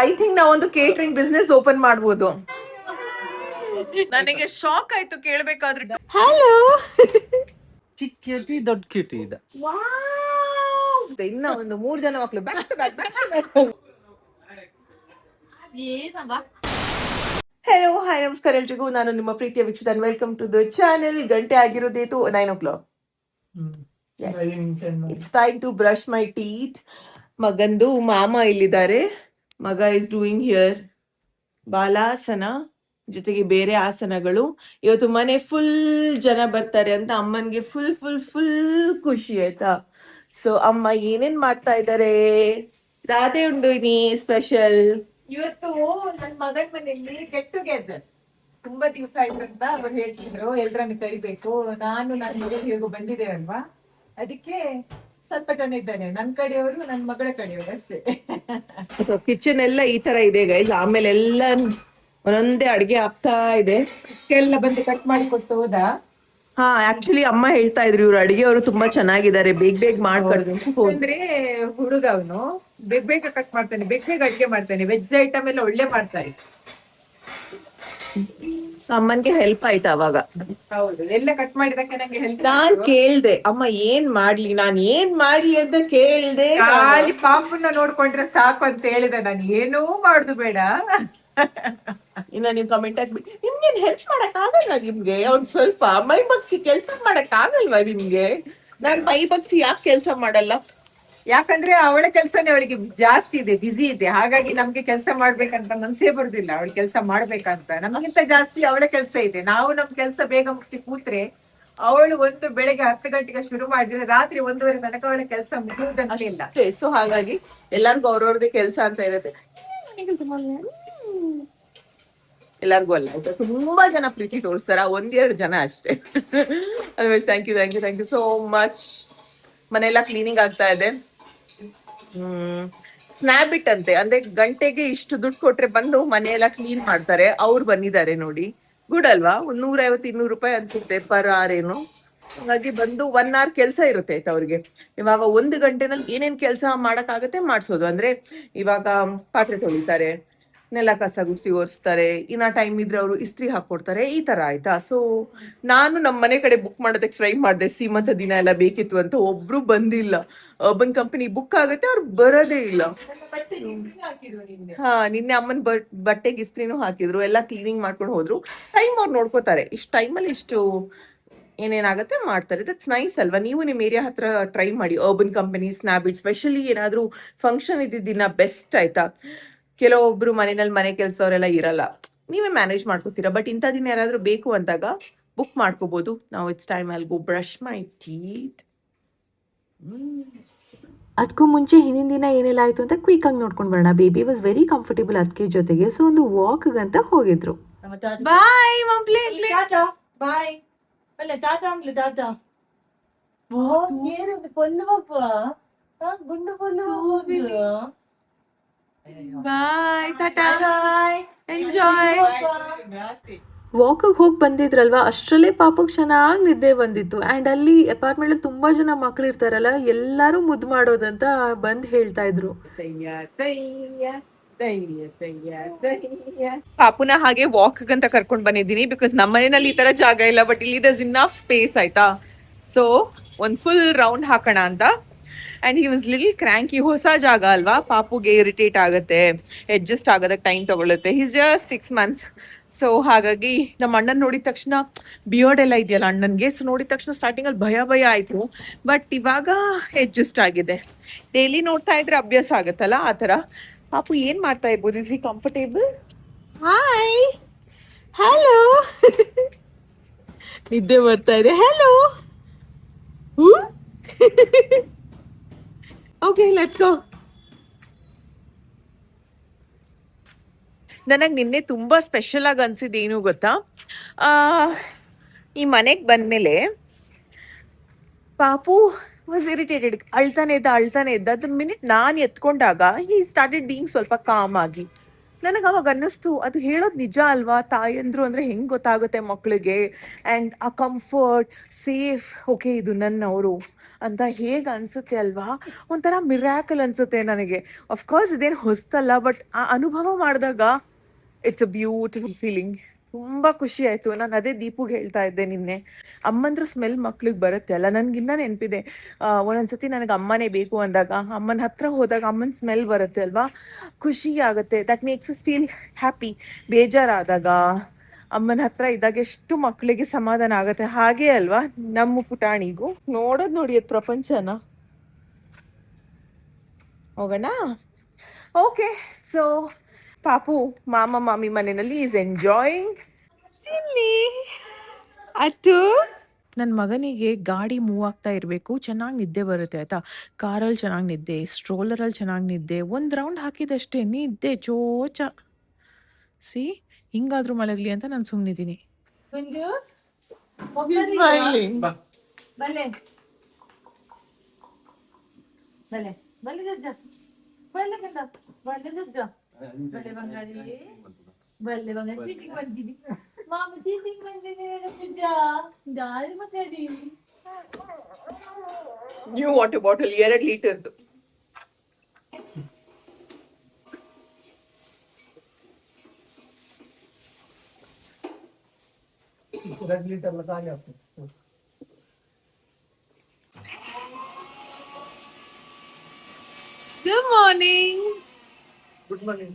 I think ನಾವೊಂದು catering business open ಮಾಡ್ಬೋದು. ನನಗೆ ಶಾಕ್ ಆಯ್ತು ಕೇಳ್ಬೇಕಾದ್ರೆ. ಹಲೋ, ಚಿಕ್ಕ ಕ್ಯೂಟಿ ದೊಡ್ಡ ಕ್ಯೂಟಿ ಇದೆ. ಇನ್ನ ಒಂದು 3 ಜನ ಮಕ್ಕಳು back to back. Hello, hi, ನಮಸ್ಕಾರ ಎಲ್ರಿಗೂ. ನಾನು ನಿಮ್ಮ ಪ್ರೀತಿಯ ವೀಕ್ಷಕ. Welcome to the channel. ಗಂಟೆ ಆಗಿರೋದೇತು 9 o'clock. It's time to brush my teeth. ಮಗಂದು ಮಾಮ ಇಲ್ಲಿದ್ದಾರೆ. ಮಗ ಇಸ್ ಡೂಯಿಂಗ್ ಹಿಯರ್ ಬಾಲಾಸನ ಜೊತೆಗೆ ಬೇರೆ ಆಸನಗಳು. ಇವತ್ತು ಮನೆ ಫುಲ್ ಜನ ಬರ್ತಾರೆ ಅಂತ ಅಮ್ಮನ್ಗೆ ಫುಲ್ ಫುಲ್ ಫುಲ್ ಖುಷಿ ಆಯ್ತಾ. ಸೊ ಅಮ್ಮ ಏನೇನ್ ಮಾಡ್ತಾ ಇದ್ದಾರೆ? ರಾಧೆ ಉಂಡು ನೀ ಸ್ಪೆಷಲ್ ಇವತ್ತು ನನ್ ಮಗನ್ ಮನೆಯಲ್ಲಿ ಗೆಟ್ ಟುಗೆದರ್. ತುಂಬಾ ದಿವಸ ಆಯ್ತು ಅಂತ ಅವ್ರು ಹೇಳ್ತಿದ್ರು, ಎಲ್ರನ್ನು ಕರಿಬೇಕು. ನಾನು ನನ್ನ ಮಗಳು ಹೇಗೋ ಬಂದಿದ್ದೇವಲ್ವಾ, ಅದಕ್ಕೆ ಸ್ವಲ್ಪ ಜನ ಇದ್ದಾರೆ. ನನ್ ಕಡೆಯವರು, ನನ್ ಮಗಳ ಕಡೆಯವರು ಅಷ್ಟೇ. ಕಿಚನ್ ಎಲ್ಲ ಈ ತರ ಇದೆ ಗೈಸ್. ಆಮೇಲೆ ಎಲ್ಲ ಒಂದೊಂದೇ ಅಡ್ಗೆ ಆಗ್ತಾ ಇದೆ. ಎಲ್ಲ ಬಂದು ಕಟ್ ಮಾಡಿ ಕೊಟ್ಟು ಹೋದ. ಹಾ, ಆಕ್ಚುಲಿ ಅಮ್ಮ ಹೇಳ್ತಾ ಇದ್ರು ಇವ್ರು ಅಡಿಗೆ ಅವರು ತುಂಬಾ ಚೆನ್ನಾಗಿದ್ದಾರೆ, ಬೇಗ ಮಾಡ್ಕೊಡ್ಬೇಕು ಅಂದ್ರೆ ಹುಡುಗ ಅವನು ಬೇಗ ಕಟ್ ಮಾಡ್ತಾನೆ, ಬೇಗ ಅಡ್ಗೆ ಮಾಡ್ತಾನೆ. ವೆಜ್ ಐಟಮ್ ಎಲ್ಲ ಒಳ್ಳೆ ಮಾಡ್ತಾರೆ. ಸೊ ಅಮ್ಮನ್ಗೆ ಹೆಲ್ಪ್ ಆಯ್ತು ಅವಾಗ. ಹೌದು, ಎಲ್ಲ ಕಟ್ ಮಾಡಿದಕ್ಕೆ ನಂಗೆ ಹೆಲ್ಪ್. ನಾನ್ ಕೇಳ್ದೆ ಅಮ್ಮ ಏನ್ ಮಾಡ್ಲಿ ಅಂತ ಕೇಳ್ದೆ. ಖಾಲಿ ಪಾಪನ್ನ ನೋಡ್ಕೊಂಡ್ರೆ ಸಾಕು ಅಂತ ಹೇಳಿದೆ ನಾನು, ಏನೂ ಮಾಡುದು ಬೇಡ. ಇನ್ನ ನೀವ್ ಕಮೆಂಟ್ ಹಾಕ್ಬಿಟ್ಟು ನಿಮ್ಗೇನ್ ಹೆಲ್ಪ್ ಮಾಡಕ್ ಆಗಲ್ವಾ ನಿಮ್ಗೆ? ಅವ್ನ್ ಸ್ವಲ್ಪ ಮೈ ಬಗ್ಸಿ ಕೆಲ್ಸ ಮಾಡಕ್ ಆಗಲ್ವಾ ನಿಮ್ಗೆ? ನಾನ್ ಮೈ ಬಗ್ಸಿ ಯಾಕೆ ಕೆಲ್ಸ ಮಾಡಲ್ಲ? ಯಾಕಂದ್ರೆ ಅವಳ ಕೆಲ್ಸನೇ ಅವಳಿಗೆ ಜಾಸ್ತಿ ಇದೆ, ಬಿಸಿ ಇದೆ. ಹಾಗಾಗಿ ನಮ್ಗೆ ಕೆಲಸ ಮಾಡ್ಬೇಕಂತ ಮನ್ಸೇ ಬರುದಿಲ್ಲ ಅವಳ ಕೆಲಸ ಮಾಡ್ಬೇಕಂತ. ನಮಗಿಂತ ಜಾಸ್ತಿ ಅವಳ ಕೆಲಸ ಇದೆ. ನಾವು ನಮ್ ಕೆಲಸ ಬೇಗ ಮುಗಿಸಿ ಕೂತ್ರೆ ಅವಳು ಒಂದು ಬೆಳಗ್ಗೆ 10 ಗಂಟೆಗೆ ಶುರು ಮಾಡಿದ್ರೆ ರಾತ್ರಿ 1:30 ತನಕ ಅವಳ ಕೆಲಸ ಮುಗಿಯುವುದಂತ ಇಲ್ಲ. ಸೊ ಹಾಗಾಗಿ ಎಲ್ಲಾರ್ಗು ಅವ್ರವ್ರದೇ ಕೆಲಸ ಅಂತ ಇರುತ್ತೆ. ಎಲ್ಲಾರ್ಗು ಅಲ್ಲ ಆಯ್ತಾ, ತುಂಬಾ ಜನ ಪ್ರೀತಿ ತೋರಿಸ್ತಾರ, 1-2 ಜನ ಅಷ್ಟೇ. Thank you so much. ಮನೆಯೆಲ್ಲ ಕ್ಲೀನಿಂಗ್ ಆಗ್ತಾ ಇದೆ. ಸ್ನ್ಯಾಬಿಟ್ ಅಂತೆ, ಅಂದ್ರೆ ಗಂಟೆಗೆ ಇಷ್ಟು ದುಡ್ಡು ಕೊಟ್ರೆ ಬಂದು ಮನೆಯೆಲ್ಲ ಕ್ಲೀನ್ ಮಾಡ್ತಾರೆ. ಅವ್ರು ಬಂದಿದ್ದಾರೆ ನೋಡಿ, ಗುಡ್ ಅಲ್ವಾ? 150-200 ರೂಪಾಯಿ ಅನ್ಸುತ್ತೆ ಪರ್ ಅವರ್ ಏನು. ಹಾಗಾಗಿ ಬಂದು 1 hour ಕೆಲಸ ಇರುತ್ತೆ ಆಯ್ತಾ ಅವ್ರಿಗೆ. ಇವಾಗ 1 ಗಂಟೆನಲ್ಲಿ ಏನೇನ್ ಕೆಲಸ ಮಾಡಕ್ ಆಗತ್ತೆ ಮಾಡ್ಸೋದು. ಅಂದ್ರೆ ಇವಾಗ ಪಾತ್ರೆ ತೊಳಿತಾರೆ, ನೆಲ ಕಸ ಗುಡ್ಸಿ ಒರೆಸ್ತಾರೆ, ಇನ್ನ ಟೈಮ್ ಇದ್ರೆ ಅವರು ಇಸ್ತ್ರಿ ಹಾಕೊಡ್ತಾರೆ, ಈ ತರ ಆಯ್ತಾ. ಸೊ ನಾನು ನಮ್ಮ ಮನೆ ಕಡೆ ಬುಕ್ ಮಾಡೋದಕ್ಕೆ ಟ್ರೈ ಮಾಡಿದೆ. ಸೀಮಂತ ದಿನ ಎಲ್ಲ ಬೇಕಿತ್ತು ಅಂತ, ಒಬ್ರು ಬಂದಿಲ್ಲ. ಅರ್ಬನ್ ಕಂಪನಿ ಬುಕ್ ಆಗುತ್ತೆ, ಅವ್ರು ಬರೋದೇ ಇಲ್ಲ. ಹಾ, ನಿನ್ನೆ ಅಮ್ಮನ್ ಬಟ್ಟೆಗೆ ಇಸ್ತ್ರಿನೂ ಹಾಕಿದ್ರು, ಎಲ್ಲ ಕ್ಲೀನಿಂಗ್ ಮಾಡ್ಕೊಂಡು ಹೋದ್ರು. ಟೈಮ್ ಅವ್ರು ನೋಡ್ಕೋತಾರೆ, ಇಷ್ಟು ಟೈಮಲ್ಲಿ ಇಷ್ಟು ಏನೇನಾಗತ್ತೆ ಮಾಡ್ತಾರೆ. ದಟ್ಸ್ ನೈಸ್ ಅಲ್ವಾ? ನೀವು ನಿಮ್ಮ ಏರಿಯಾ ಹತ್ರ ಟ್ರೈ ಮಾಡಿ ಅರ್ಬನ್ ಕಂಪನಿ, ಸ್ನ್ಯಾಬಿಟ್. ಸ್ಪೆಷಲಿ ಏನಾದ್ರು ಫಂಕ್ಷನ್ ಇದ್ದಿದ್ದಿನ ಬೆಸ್ಟ್ ಆಯ್ತಾ. ಕೆಲವೊಬ್ರು ಮನೆಯಲ್ಲಿ ಮನೆ ಕೆಲಸವರೆಲ್ಲ ಇರಲ್ಲ, ನೀವೇ ಮ್ಯಾನೇಜ್ ಮಾಡ್ಕೋತೀರಾ. ಬಟ್ ಇಂಥ ದಿನ ಯಾರಾದ್ರೂ ಬೇಕು ಅಂದಾಗ ಬುಕ್ ಮಾಡ್ಕೋಬಹುದು. ನಾವು it's time I'll go brush my teeth. ಅದಕ್ಕೂ ಮುಂಚೆ ಹಿಂದಿನ ದಿನ ಏನೆಲ್ಲ ಆಯಿತು ಅಂತ ಕ್ವಿಕ್ಕಾಗಿ ನೋಡ್ಕೊಂಡು ಬರೋಣ. ಬೇಬಿ ವಾಸ್ ವೆರಿ ಕಂಫರ್ಟೇಬಲ್ ಅದಕ್ಕೆ ಜೊತೆಗೆ. ಸೊ ಒಂದು ವಾಕ್ಗಂತ ಹೋಗಿದ್ರು. ಬಾಯ್ ಮಮ್ಪ್ಲಿ, ಬಾಯ್. ಅಲ್ಲ ಟಾಟಾ ಅಂಗ್ಲಿ ಟಾಟಾ. ಏನದು ಪೊಲ್ಲುವಪ್ಪ, ಗುಂಡು ಪೊಲ್ಲು. ಬಾಯ್, ಟಾಟಾ, ಎಂಜಾಯ್. ವಾಕಿಗೆ ಹೋಗಿ ಬಂದಿದ್ರಲ್ವಾ, ಅಷ್ಟರಲ್ಲೇ ಪಾಪಕ್ಕೆ ಚೆನ್ನಾಗಿ ನಿದ್ದೆ ಬಂದಿತ್ತು. ಆ್ಯಂಡ್ ಅಲ್ಲಿ ಅಪಾರ್ಟ್ಮೆಂಟಲ್ಲಿ ತುಂಬ ಜನ ಮಕ್ಳು ಇರ್ತಾರಲ್ಲ, ಎಲ್ಲರೂ ಮುದ್ದು ಮಾಡೋದಂತ ಬಂದು ಹೇಳ್ತಾ ಇದ್ರು. ಪಾಪುನ ಹಾಗೆ ವಾಕ್ ಅಂತ ಕರ್ಕೊಂಡ್ ಬಂದಿದ್ದೀನಿ. ಬಿಕಾಸ್ ನಮ್ಮ ಮನೆಯಲ್ಲಿ ಈ ತರ ಜಾಗ ಇಲ್ಲ, ಬಟ್ ಇಲ್ಲಿ ದಸ್ ಇನಫ್ ಸ್ಪೇಸ್ ಆಯ್ತಾ. ಸೊ ಒಂದ್ ಫುಲ್ ರೌಂಡ್ ಹಾಕೋಣ ಅಂತ. And he was little cranky. ಹೊಸ ಜಾಗ ಅಲ್ವಾ, ಪಾಪುಗೆ ಇರಿಟೇಟ್ ಆಗುತ್ತೆ, ಅಡ್ಜಸ್ಟ್ ಆಗೋದಕ್ಕೆ ಟೈಮ್ ತಗೊಳುತ್ತೆ. Is just 6 months. ಸೊ ಹಾಗಾಗಿ ನಮ್ಮ ಅಣ್ಣನ್ ನೋಡಿದ ತಕ್ಷಣ, ಬಿಯರ್ಡ್ ಎಲ್ಲ ಇದೆಯಲ್ಲ ಅಣ್ಣನ್ಗೆ, ಸೊ ನೋಡಿದ ತಕ್ಷಣ ಸ್ಟಾರ್ಟಿಂಗ್ ಅಲ್ಲಿ ಭಯ ಆಯ್ತು. ಬಟ್ ಇವಾಗ ಅಡ್ಜಸ್ಟ್ ಆಗಿದೆ. ಡೈಲಿ ನೋಡ್ತಾ ಇದ್ರೆ ಅಭ್ಯಾಸ ಆಗುತ್ತಲ್ಲ, ಆ ತರ. ಪಾಪು ಏನ್ ಮಾಡ್ತಾ ಇರ್ಬೋದು? Is he comfortable? Hi, hello. ನಿದ್ದೆ ಬರ್ತಾ ಇದೆ. ಹಲೋ. Okay, let's go. ನನಗೆ ನಿನ್ನೆ ತುಂಬಾ ಸ್ಪೆಷಲ್ ಆಗಿ ಅನ್ಸಿದ್ದು ಏನು ಗೊತ್ತಾ? ಈ ಮನೆಗೆ ಬಂದ್ಮೇಲೆ ಪಾಪು ವಾಸ್ ಇರಿಟೇಟೆಡ್, ಅಳ್ತಾನೆ ಇದ್ದ. ಅದ ಮಿನಿಟ್ ನಾನು ಎತ್ಕೊಂಡಾಗ ಹಿ ಸ್ಟಾರ್ಟೆಡ್ ಬೀಯಿಂಗ್ ಸ್ವಲ್ಪ ಕಾಮ್ ಆಗಿ. ನನಗೆ ಅವಾಗ ಅನ್ನಿಸ್ತು ಅದು ಹೇಳೋದು ನಿಜ ಅಲ್ವಾ, ತಾಯಂದ್ರು ಅಂದರೆ ಹೆಂಗೆ ಗೊತ್ತಾಗುತ್ತೆ ಮಕ್ಕಳಿಗೆ, ಆ್ಯಂಡ್ ಆ ಕಂಫರ್ಟ್ ಸೇಫ್, ಓಕೆ ಇದು ನನ್ನವರು ಅಂತ ಹೇಗೆ ಅನಿಸುತ್ತೆ ಅಲ್ವಾ, ಒಂಥರ ಮಿರಾಕಲ್ ಅನಿಸುತ್ತೆ ನನಗೆ. ಅಫ್ಕೋರ್ಸ್ ಇದೇನು ಹೊಸ್ತಲ್ಲ, ಬಟ್ ಆ ಅನುಭವ ಮಾಡಿದಾಗ ಇಟ್ಸ್ ಅ ಬ್ಯೂಟಿಫುಲ್ ಫೀಲಿಂಗ್. ತುಂಬ ಖುಷಿ ಆಯಿತು. ನಾನು ಅದೇ ದೀಪುಗೆ ಹೇಳ್ತಾ ಇದ್ದೆ ನಿನ್ನೆ, ಅಮ್ಮಂದ್ರ ಸ್ಮೆಲ್ ಮಕ್ಳಿಗೆ ಬರುತ್ತೆ ಅಲ್ಲ. ನನಗಿನ್ನ ನೆನಪಿದೆ, ಒಂದೊಂದ್ಸತಿ ನನಗೆ ಅಮ್ಮನೇ ಬೇಕು ಅಂದಾಗ ಅಮ್ಮನ ಹತ್ರ ಹೋದಾಗ ಅಮ್ಮನ ಸ್ಮೆಲ್ ಬರುತ್ತೆ ಅಲ್ವಾ, ಖುಷಿ ಆಗುತ್ತೆ. That makes us feel happy. ಬೇಜಾರಾದಾಗ ಅಮ್ಮನ ಹತ್ರ ಇದ್ದಾಗ ಎಷ್ಟು ಮಕ್ಕಳಿಗೆ ಸಮಾಧಾನ ಆಗುತ್ತೆ. ಹಾಗೆ ಅಲ್ವಾ ನಮ್ಮ ಪುಟಾಣಿಗೂ. ನೋಡೋದು ನೋಡಿ ಅದು ಪ್ರಪಂಚನ. ಹೋಗೋಣ. ಓಕೆ, ಸೊ ಪಾಪು ಮಾಮ ಮಾಮಿ ಮನೆಯಲ್ಲಿ ಈಸ್ ಎಂಜಾಯಿಂಗ್. ಅತ್ತು ನನ್ನ ಮಗನಿಗೆ ಗಾಡಿ ಮೂವ್ ಆಗ್ತಾ ಇರಬೇಕು, ಚೆನ್ನಾಗಿ ನಿದ್ದೆ ಬರುತ್ತೆ ಆಯ್ತಾ. ಕಾರಲ್ಲಿ ಚೆನ್ನಾಗಿ ನಿದ್ದೆ, ಸ್ಟ್ರೋಲರಲ್ಲಿ ಚೆನ್ನಾಗಿ ನಿದ್ದೆ, ಒಂದು ರೌಂಡ್ ಹಾಕಿದಷ್ಟೇ ನಿದ್ದೆ ಚೋಚ. ಸಿ ಹಿಂಗಾದ್ರೂ ಮಲಗಲಿ ಅಂತ ನಾನು ಸುಮ್ಮನಿದ್ದೀನಿ. ನ್ಯೂ ವಾಟರ್ ಬಾಟಲ್ 2 ಲೀಟರ್ದು. Good morning. Good morning.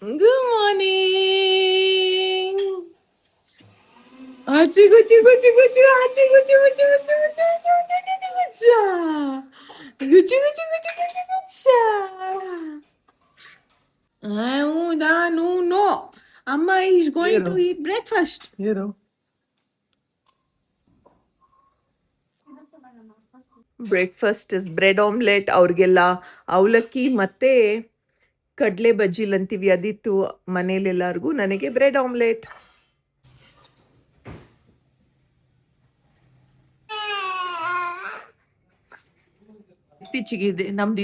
Good morning. Achi guchi guchi guchi achi guchi guchi guchi guchi guchi guchi guchi guchi guchi guchi guchi guchi. No. Amma is going to eat breakfast. Breakfast is bread omelette. ಅವ್ರಿಗೆಲ್ಲ ಅವಲಕ್ಕಿ ಮತ್ತೆ ಕಡಲೆ ಬಜ್ಜಿಲ್ ಅಂತೀವಿ ಅದಿತ್ತು ಮನೇಲಿ ಎಲ್ಲರಿಗೂ. ನನಗೆ bread omelette.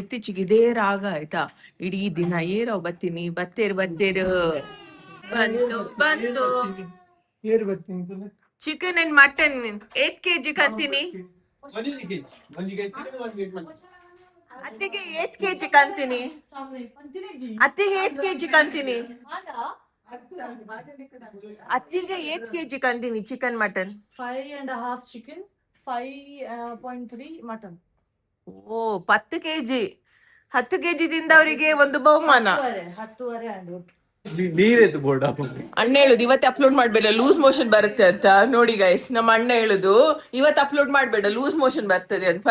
ಇತ್ತೀಚೆಗಿದೆ ರಾಗ ಆಯ್ತಾ. ಇಡೀ ದಿನ ಏರೋ ಬತ್ತೀನಿ ಬತ್ತೇರು ಬಂತು ಚಿಕನ್ ಅಂಡ್ ಮಟನ್ 8 kg ಕಂತೀನಿ. ಅತ್ತಿಗೆ 8 kg ಕಂತೀನಿ. ಅತ್ತಿಗೆ 8 kg ಕಂತೀನಿ. ಅತ್ತಿಗೆ 8 kg ಕಂತೀನಿ ಚಿಕನ್ ಮಟನ್. 5.5 chicken, 5.3 mutton. ಓ 10 kg. 10 kg ತಿಂದವರಿಗೆ ಒಂದು ಬಹುಮಾನ. 10.5 ಅಣ್ಣ ಹೇಳುದು ಇವತ್ತೇ ಅಪ್ಲೋಡ್ ಮಾಡ್ಬೇಡ, ಲೂಸ್ ಮೋಷನ್ ಬರುತ್ತೆ ಅಂತ. ನೋಡಿ ಗೈಸ್, ನಮ್ಮ ಅಣ್ಣ ಹೇಳುದು ಇವತ್ತು ಅಪ್ಲೋಡ್ ಮಾಡ್ಬೇಡ, ಲೂಸ್ ಮೋಷನ್ ಬರ್ತದೆ ಅಂತ.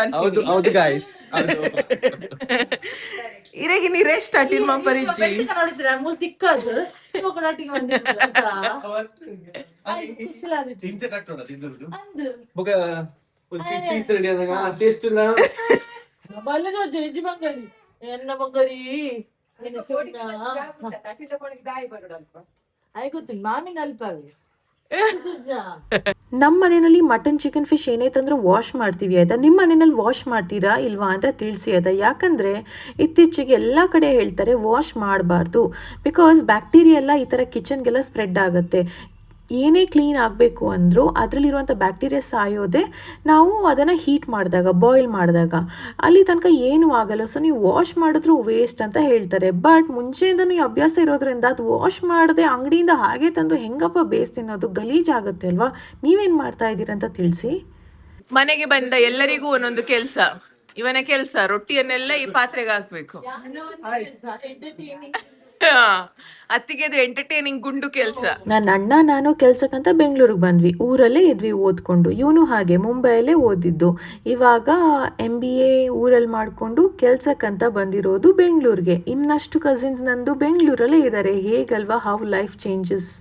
ಇರಗಿ ನೀ ರೆಸ್ಟ್ ಅಟಿನ್ ಮಾಪರಿಜಿ ನೋಡಿದ್ರೆ ಮೂಲ್ ತಿಕ್ಕದು ಬಂಗರಿ ಎನ್ನ ಬಂಗರಿ ಆಯ್ಕೊತೀನಿ ಮಾಮಿನ ಅಲ್ಪ ನಮ್ಮ ಮನೆಯಲ್ಲಿ ಮಟನ್ ಚಿಕನ್ ಫಿಶ್ ಏನೇ ತಂದರೂ ವಾಶ್ ಮಾಡ್ತೀವಿ ಆಯಿತಾ. ನಿಮ್ಮ ಮನೆಯಲ್ಲಿ ವಾಶ್ ಮಾಡ್ತೀರಾ ಇಲ್ವಾ ಅಂತ ತಿಳಿಸಿ ಆಯಿತಾ. ಯಾಕಂದರೆ ಇತ್ತೀಚೆಗೆ ಎಲ್ಲ ಕಡೆ ಹೇಳ್ತಾರೆ ವಾಶ್ ಮಾಡಬಾರ್ದು, ಬಿಕಾಸ್ ಬ್ಯಾಕ್ಟೀರಿಯಾ ಎಲ್ಲ ಈ ಥರ ಕಿಚನ್ಗೆಲ್ಲ ಸ್ಪ್ರೆಡ್ ಆಗುತ್ತೆ. ಏನೇ ಕ್ಲೀನ್ ಆಗಬೇಕು ಅಂದರೂ ಅದರಲ್ಲಿರುವಂಥ ಬ್ಯಾಕ್ಟೀರಿಯಾ ಸಾಯೋದೆ ನಾವು ಅದನ್ನು ಹೀಟ್ ಮಾಡಿದಾಗ, ಬಾಯ್ಲ್ ಮಾಡಿದಾಗ. ಅಲ್ಲಿ ತನಕ ಏನೂ ಆಗಲ್ಲ. ಸೊ ನೀವು ವಾಶ್ ಮಾಡಿದ್ರೂ ವೇಸ್ಟ್ ಅಂತ ಹೇಳ್ತಾರೆ. ಬಟ್ ಮುಂಚೆಯಿಂದನೂ ಈ ಅಭ್ಯಾಸ ಇರೋದ್ರಿಂದ ಅದು ವಾಶ್ ಮಾಡದೆ ಅಂಗಡಿಯಿಂದ ಹಾಗೆ ತಂದು ಹೆಂಗಪ್ಪ ಬೇಯಿಸಿ ತಿನ್ನೋದು, ಗಲೀಜಾಗುತ್ತೆ ಅಲ್ವಾ. ನೀವೇನು ಮಾಡ್ತಾ ಇದ್ದೀರಂತ ತಿಳಿಸಿ. ಮನೆಗೆ ಬಂದ ಎಲ್ಲರಿಗೂ ಒಂದೊಂದು ಕೆಲಸ. ಇವನ ಕೆಲಸ ರೊಟ್ಟಿಯನ್ನೆಲ್ಲ ಈ ಪಾತ್ರೆಗೆ ಹಾಕ್ಬೇಕು. ಅತ್ತಿಗೆ ಅದು ಎಂಟರ್ಟೈನಿಂಗ್ ಗುಂಡು ಕೆಲಸ. ನನ್ನ ಅಣ್ಣ ನಾನು ಕೆಲ್ಸಕ್ಕಂತ ಬೆಂಗಳೂರಿಗೆ ಬಂದ್ವಿ. ಊರಲ್ಲೇ ಇದ್ವಿ ಓದ್ಕೊಂಡು. ಇವನು ಹಾಗೆ ಮುಂಬೈಯಲ್ಲೇ ಓದಿದ್ದು. ಇವಾಗ MBA ಊರಲ್ಲಿ ಮಾಡಿಕೊಂಡು ಕೆಲ್ಸಕ್ಕಂತ ಬಂದಿರೋದು ಬೆಂಗಳೂರಿಗೆ. ಇನ್ನಷ್ಟು ಕಸಿನ್ಸ್ ನಂದು ಬೆಂಗಳೂರಲ್ಲೇ ಇದ್ದಾರೆ. ಹೇಗಲ್ವಾ ಹೌ ಲೈಫ್ ಚೇಂಜಸ್.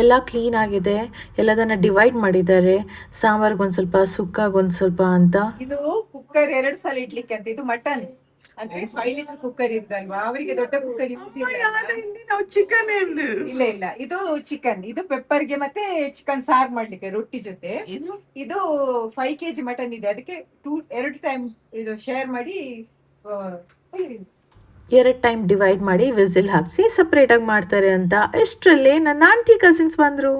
ಎಲ್ಲ ಕ್ಲೀನ್ ಆಗಿದೆ, ಎಲ್ಲದನ್ನ ಡಿವೈಡ್ ಮಾಡಿದ್ದಾರೆ. ಸಾಂಬಾರ್ಗೊಂದು ಸ್ವಲ್ಪ, ಸುಕ್ಕಾಗೊಂದು ಸ್ವಲ್ಪ ಅಂತ. ಇದು ಕುಕ್ಕರ್ 2 ಸಲ ಇಡ್ಲಿಕ್ಕೆ ಅಂತ. ಇದು ಮಟನ್ ಅಂದ್ರೆ 5 ಲೀಟರ್ ಕುಕ್ಕರ್ ಇದ್ದಲ್ವಾ, ಅವರಿಗೆ ದೊಡ್ಡ ಕುಕ್ಕರ್ ಯೂಸ್ ಚಿಕನ್ ಇಲ್ಲ ಇದು ಚಿಕನ್. ಇದು ಪೆಪ್ಪರ್ಗೆ ಮತ್ತೆ ಚಿಕನ್ ಸಾರ್ ಮಾಡ್ಲಿಕ್ಕೆ ರೊಟ್ಟಿ ಜೊತೆ. ಇದು 5 kg ಮಟನ್ ಇದೆ, ಅದಕ್ಕೆ 2 ಟೈಮ್ ಇದು ಶೇರ್ ಮಾಡಿ 2 ಟೈಮ್ ಡಿವೈಡ್ ಮಾಡಿ ವಿಸಿಲ್ ಹಾಕಿಸಿ ಸಪ್ರೇಟಾಗಿ ಮಾಡ್ತಾರೆ ಅಂತ. ಇಷ್ಟರಲ್ಲೇ ನನ್ನ ಆಂಟಿ ಕಸಿನ್ಸ್ ಬಂದರು.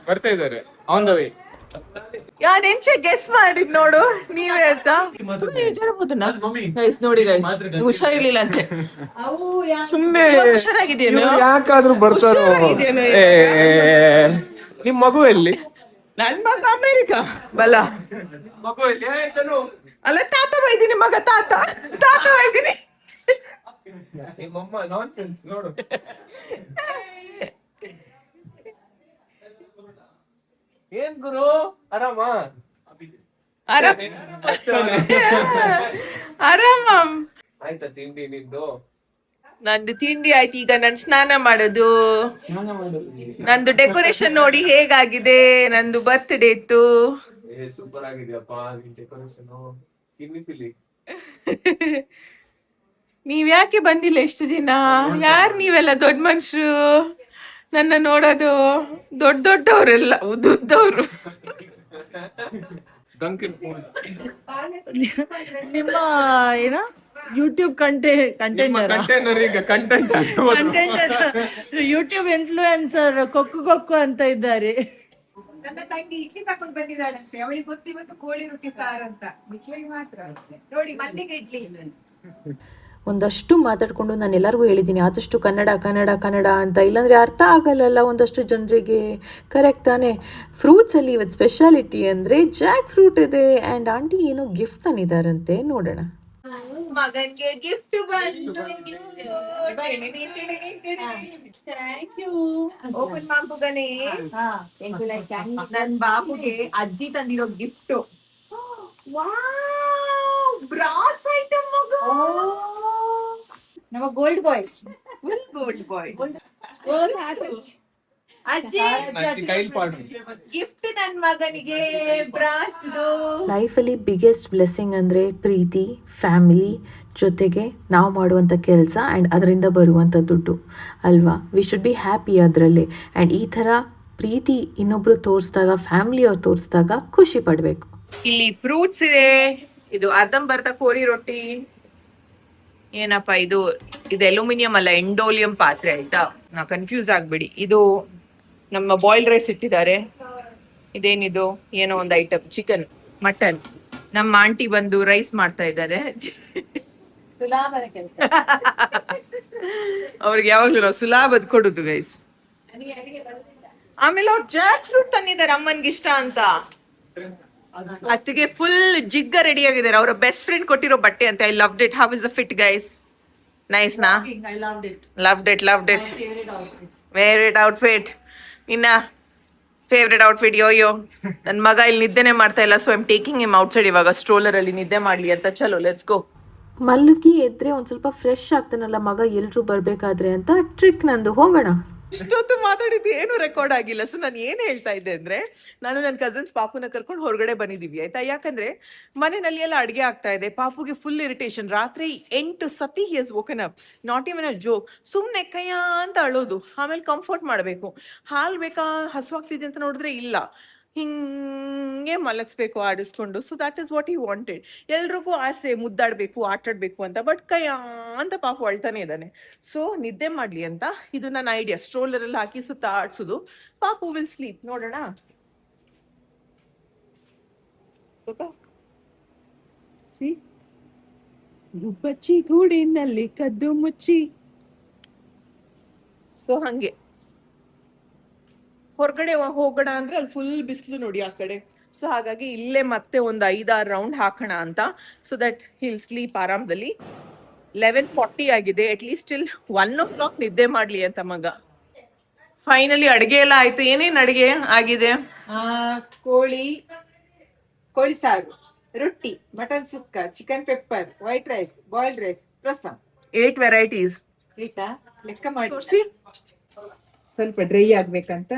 ಬರ್ತಾ ಇದ್ದಾರೆ ಆನ್ ದ ವೇ. ಯಾರು ಎಂಚೆ ಗೆಸ್ ಮಾಡಿದ್ ನೋಡು ನೀವೇ ಅಂತ ಗೈಸ್. ನೋಡಿ ಗೈಸ್, ಹುಷಾರಿರ್ಲಿಲ್ಲ ಅಂತೆ. ಸುಮ್ಮನೆ ಹುಷಾರಾಗಿದೆಯೇನು? ಯಾಕಾದ್ರೂ ಬರ್ತಾರೋ? ಹುಷಾರಾಗಿದೆಯೇನು? ನಿಮ್ ಮಗು ಎಲ್ಲಿ? ನನ್ ಮಗ ಅಮೇರಿಕಾ ಬಲ. ಮಗು ಎಲ್ಲಿ? ಅಲ್ಲ ತಾತ ಬೈದಿನಿ ಮಗ, ತಾತ ಬೈದಿನಿ. ನಿಮ್ಮಮ್ಮ ನಾನ್ ಸೆನ್ಸ್ ನೋಡು. ಏನ್ ಗುರು ಆರಾಮ? ಆರಾಮ್. ಆಯ್ತಾ ತಿಂಡಿ ನಿಂದು? ನಂದು ತಿಂಡಿ ಆಯ್ತು. ಈಗ ನನ್ ಸ್ನಾನ ಮಾಡೋದು. ನಂದು ಡೆಕೋರೇಷನ್ ನೋಡಿ ಹೇಗಾಗಿದೆ. ನಂದು ಬರ್ತ್ಡೇ ಇತ್ತು. ಸೂಪರ್ ಆಗಿದೆಯಪ್ಪ ನಿನ್ ಡೆಕೋರೇಷನ್. ಪಿಲಿ ನೀವ್ ಯಾಕೆ ಬಂದಿಲ್ಲ ಎಷ್ಟು ದಿನ? ಯಾರ್ ನೀವೆಲ್ಲ ದೊಡ್ಡ ಮನುಷ್ಯರು ನನ್ನ ನೋಡೋದು? ದೊಡ್ಡವರೆಲ್ಲ ಉದ್ದವರು. ನಿಮ್ಮ ಏನ ಯೂಟ್ಯೂಬ್ ಕಂಟೆಂಟರ್ ಈಗ ಕಂಟೆಂಟ್ ಯೂಟ್ಯೂಬ್ ಇನ್ಫ್ಲೂಯೆನ್ಸರ್ ಕೊಕ್ಕು ಅಂತ ಇದ್ದಾರೆ. ನನ್ನ ತಂಗಿ ಇಡ್ಲಿ ತಕೊಂಡು ಬಂದಿದ್ದಾಳಂತೆ. ಅವಳಿಗೆ ಗೊತ್ತಿವತ್ತು ಕೋಳಿ ರೊಟ್ಟಿ ಸಾರು ಅಂತ. ಇಡ್ಲಿ ಮಾತ್ರ ನೋಡಿ, ಮಲ್ಲಿಗೆ ಇಡ್ಲಿ. ಒಂದಷ್ಟು ಮಾತಾಡಿಕೊಂಡು ನಾನು ಎಲ್ಲರಿಗೂ ಹೇಳಿದ್ದೀನಿ ಆದಷ್ಟು ಕನ್ನಡ ಕನ್ನಡ ಕನ್ನಡ ಅಂತ, ಇಲ್ಲಾಂದರೆ ಅರ್ಥ ಆಗಲ್ಲಲ್ಲ ಒಂದಷ್ಟು ಜನರಿಗೆ. ಕರೆಕ್ಟ್ ತಾನೇ? ಫ್ರೂಟ್ಸಲ್ಲಿ ಇವತ್ತು ಸ್ಪೆಷಾಲಿಟಿ ಅಂದರೆ ಜಾಕ್ ಫ್ರೂಟ್ ಇದೆ. ಆ್ಯಂಡ್ ಆಂಟಿ ಏನೋ ಗಿಫ್ಟ್ ತಂದಿದ್ದಾರಂತೆ, ನೋಡೋಣ. ಮಗನ್ಗೆ ಗಿಫ್ಟ್ ಬಂತು. ಓಪನ್ ಮಾಡ್ಬೋಗನೆ. ನನ್ ಬಾಬುಗೆ ಅಜ್ಜಿ ತಂದಿರೋ ಗಿಫ್ಟ್. ಬ್ರಾಸ್ ಐಟಮ್ ಮಗ. ನಮ್ಮ ಗೋಲ್ಡ್ ಬಾಯ್, ಫುಲ್ ಗೋಲ್ಡ್ ಬಾಯ್. ಅಜ್ಜಿ ಗಿಫ್ಟ್ ನನ್ ಮಗನಿಗೆ ಬ್ರಾಸ್. ಲೈಫಲ್ಲಿ ಬಿಗ್ಗೆಸ್ಟ್ ಬ್ಲೆಸ್ಸಿಂಗ್ ಅಂದರೆ ಪ್ರೀತಿ, ಫ್ಯಾಮಿಲಿ, ಜೊತೆಗೆ ನಾವು ಮಾಡುವಂಥ ಕೆಲಸ ಆ್ಯಂಡ್ ಅದರಿಂದ ಬರುವಂಥ ದುಡ್ಡು ಅಲ್ವಾ? ವಿ ಶುಡ್ ಬಿ ಹ್ಯಾಪಿ ಅದರಲ್ಲೇ. ಆ್ಯಂಡ್ ಈ ಥರ ಪ್ರೀತಿ ಇನ್ನೊಬ್ರು ತೋರಿಸಿದಾಗ, ಫ್ಯಾಮಿಲಿಯವ್ರು ತೋರಿಸಿದಾಗ ಖುಷಿ ಪಡಬೇಕು. ಇಲ್ಲಿ ಫ್ರೂಟ್ಸ್ ಇದೆ. ಇದು ಅರ್ಧಂಬರ್ಧ ಕೋರಿ ರೊಟ್ಟಿ. ಏನಪ್ಪಾ ಇದು? ಇದು ಅಲ್ಯೂಮಿನಿಯಂ ಅಲ್ಲ, ಎಂಡೋಲಿಯಂ ಪಾತ್ರೆ ಆಯ್ತಾ, ನಾ ಕನ್ಫ್ಯೂಸ್ ಆಗ್ಬೇಡಿ. ಇದು ನಮ್ಮ ಬಾಯ್ಲ್ಡ್ ರೈಸ್ ಇಟ್ಟಿದ್ದಾರೆ. ಇದೇನಿದು? ಏನೋ ಒಂದು ಐಟಮ್, ಚಿಕನ್, ಮಟನ್. ನಮ್ಮ ಆಂಟಿ ಬಂದು ರೈಸ್ ಮಾಡ್ತಾ ಇದ್ದಾರೆ. ಸುಲಾಭದ ಕೆಲಸ. ಅವ್ರಿಗೆ ಯಾವಾಗ್ಲೂ ನಾವು ಸುಲಾಭದ್ ಕೊಡುದು ಗೈಸ್. ಆಮೇಲೆ ಅವ್ರು ಜಾಕ್ ಫ್ರೂಟ್ ತಂದಿದ್ದಾರೆ ಅಮ್ಮನ್ಗೆ ಇಷ್ಟ ಅಂತ. ಅತ್ತಿಗೆ ಫುಲ್ ಜಿಗ್ಗ ರೆಡಿ ಆಗಿದ್ದಾರೆ. ಅವರ ಬೆಸ್ಟ್ ಫ್ರೆಂಡ್ ಕೊಟ್ಟಿರೋ ಬಟ್ಟೆ ಅಂತ. I loved it. How is the fit guys? Nice ನಾ? I loved it. Loved it. Favorite outfit. Favourite outfit. ಇನ್ನ ಫೇವ್ರೇಟ್ ಔಟ್ಫಿಟ್ ಯೋಯೋ. ನನ್ನ ಮಗ ಇಲ್ಲಿ ನಿದ್ದೆನೆ ಮಾಡ್ತಾ ಇಲ್ಲ. So I'm taking him outside ಇವಾಗ ಸ್ಟ್ರೋಲರ್ ಅಲ್ಲಿ ನಿದ್ದೆ ಮಾಡ್ಲಿ ಅಂತ. ಚಲೋ ಲೆಟ್ಸ್ ಗೋ. ಮಲಗಿ ಎದ್ರೆ ಒಂದು ಸ್ವಲ್ಪ ಫ್ರೆಶ್ ಆಗ್ತಾನಲ್ಲ ಮಗ ಎಲ್ಲರೂ ಬರಬೇಕಾದ್ರೆ ಅಂತ ಟ್ರಿಕ್ ನಂದು. ಹೋಗೋಣ. ಇಷ್ಟೊತ್ತು ಮಾತಾಡಿದ್ದು ಏನು ರೆಕಾರ್ಡ್ ಆಗಿಲ್ಲ. ಸೊ ನಾನು ಏನ್ ಹೇಳ್ತಾ ಇದ್ದೆ ಅಂದ್ರೆ, ನಾನು ನನ್ನ ಕಸಿನ್ಸ್ ಪಾಪುನ ಕರ್ಕೊಂಡು ಹೊರಗಡೆ ಬಂದಿದೀವಿ ಆಯ್ತಾ. ಯಾಕಂದ್ರೆ ಮನೆಯಲ್ಲಿ ಎಲ್ಲ ಅಡ್ಗೆ ಆಗ್ತಾ ಇದೆ. ಪಾಪುಗೆ ಫುಲ್ ಇರಿಟೇಷನ್. ರಾತ್ರಿ 8 ಸತಿ he has woken up. Not even a joke. ಸುಮ್ನೆ ಕಯ್ಯ ಅಂತ ಅಳೋದು. ಆಮೇಲೆ ಕಂಫರ್ಟ್ ಮಾಡ್ಬೇಕು. ಹಾಲ್ ಬೇಕಾ, ಹಸುವಾಗ್ತಿದೆ ಅಂತ ನೋಡಿದ್ರೆ ಇಲ್ಲ, ಹಿಂಗೆ ಮಲಗಿಸ್ಬೇಕು ಆಡಿಸ್ಕೊಂಡು. So that is what he wanted. ಎಲ್ರಿಗೂ ಆಸೆ ಮುದ್ದಾಡ್ಬೇಕು, ಆಟಾಡ್ಬೇಕು ಅಂತ. ಬಟ್ ಕಯ್ಯ ಅಂತ ಪಾಪು ಅಳ್ತಾನೆ ಇದ್ದಾನೆ. ಸೊ ನಿದ್ದೆ ಮಾಡ್ಲಿ ಅಂತ ಇದು ನನ್ನ ಐಡಿಯಾ. ಸ್ಟ್ರೋಲರ್ ಅಲ್ಲಿ ಹಾಕಿ ಸುತ್ತ ಆಡ್ಸುದು. ಪಾಪು ವಿಲ್ ಸ್ಲೀಪ್. ನೋಡೋಣ. ಗುಬ್ಬಚ್ಚಿ ಗೂಡಿನಲ್ಲಿ ಕದ್ದು ಮುಚ್ಚಿ. ಸೊ ಹಂಗೆ ಹೊರಗಡೆ ಹೋಗೋಣ ಅಂದ್ರೆ ಅಲ್ಲಿ ಫುಲ್ ಬಿಸಿಲು ನೋಡಿ ಆ ಕಡೆ. ಸೊ ಹಾಗಾಗಿ ಇಲ್ಲೇ ಮತ್ತೆ ಒಂದು 5-6 ರೌಂಡ್ ಹಾಕೋಣ ಅಂತ. ಸೊ ದಟ್ ಹಿಲ್ ಸ್ಲೀಪ್ ಆರಾಮದಲ್ಲಿ. 11:40 ಆಗಿದೆ. ಅಟ್ ಲೀಸ್ಟ್ ಟಿಲ್ 1 o'clock ನಿದ್ದೆ ಮಾಡ್ಲಿ ಅಂತ ಮಗ. ಫೈನಲಿ ಅಡ್ಗೆ ಎಲ್ಲ ಆಯ್ತು. ಏನೇನ್ ಅಡ್ಗೆ ಆಗಿದೆ? ಕೋಳಿ ಸಾರು, ರೊಟ್ಟಿ, mutton sukka, chicken pepper, white rice, boiled rice, rasam. 8 varieties. ಆಯ್ತಾ? ಲೆಕ್ಕ ಮಾಡಿ. ತೋರ್ಸಿ. ಸ್ವಲ್ಪ ಡ್ರೈ ಆಗ್ಬೇಕಂತ.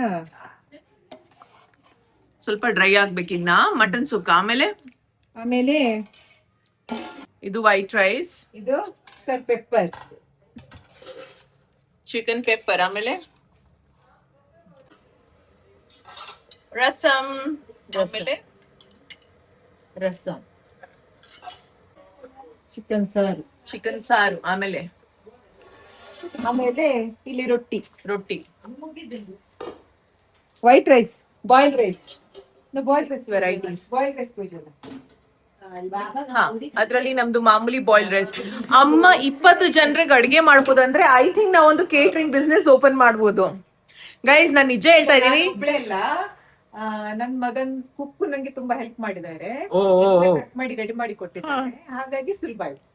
ಸ್ವಲ್ಪ ಡ್ರೈ ಆಗ್ಬೇಕಿನ್ನ. ಮಟನ್ ಸುಕ್ಕ. ಆಮೇಲೆ ಇದು ವೈಟ್ ರೈಸ್. ಇದು ಚಿಕನ್ ಪೆಪ್ಪರ್. ಚಿಕನ್ ಪೆಪ್ಪರ್, ಆಮೇಲೆ ರಸಂ, ಆಮೇಲೆ ರಸಂ, ಚಿಕನ್ ಸಾರು, ಚಿಕನ್ ಸಾರು, ಆಮೇಲೆ ಆಮೇಲೆ ಇಲ್ಲಿ ರೊಟ್ಟಿ, ರೊಟ್ಟಿ, white rice, boil rice, boil rice varieties. Boil rice ಪೂಜೆ. ಹಾ, ಅದ್ರಲ್ಲಿ ನಮ್ದು ಮಾಮೂಲಿ ಬಾಯ್ಲ್ಡ್ ರೈಸ್. ಅಮ್ಮ 20 ಜನರಿಗೆ ಅಡ್ಗೆ ಮಾಡ್ಬೋದು ಅಂದ್ರೆ ಐ ಥಿಂಕ್ ನಾವೊಂದು ಕೇಟರಿಂಗ್ ಬಿಸ್ನೆಸ್ ಓಪನ್ ಮಾಡ್ಬೋದು. ಗೈಸ್, ನಾನ್ ನಿಜ ಹೇಳ್ತಾ ಇದೀನಿ. ಒಬ್ಳೆ ಅಲ್ಲ, ನನ್ ಮಗನ್ ಕುಕ್ಕು ನಂಗೆ ತುಂಬಾ ಹೆಲ್ಪ್ ಮಾಡಿದ್ದಾರೆ, ಕಟ್ ಮಾಡಿ ರೆಡಿ ಮಾಡಿ ಕೊಟ್ಟಿದ್ದಾರೆ, ಹಾಗಾಗಿ ಸುಲಭ ಆಯ್ತು.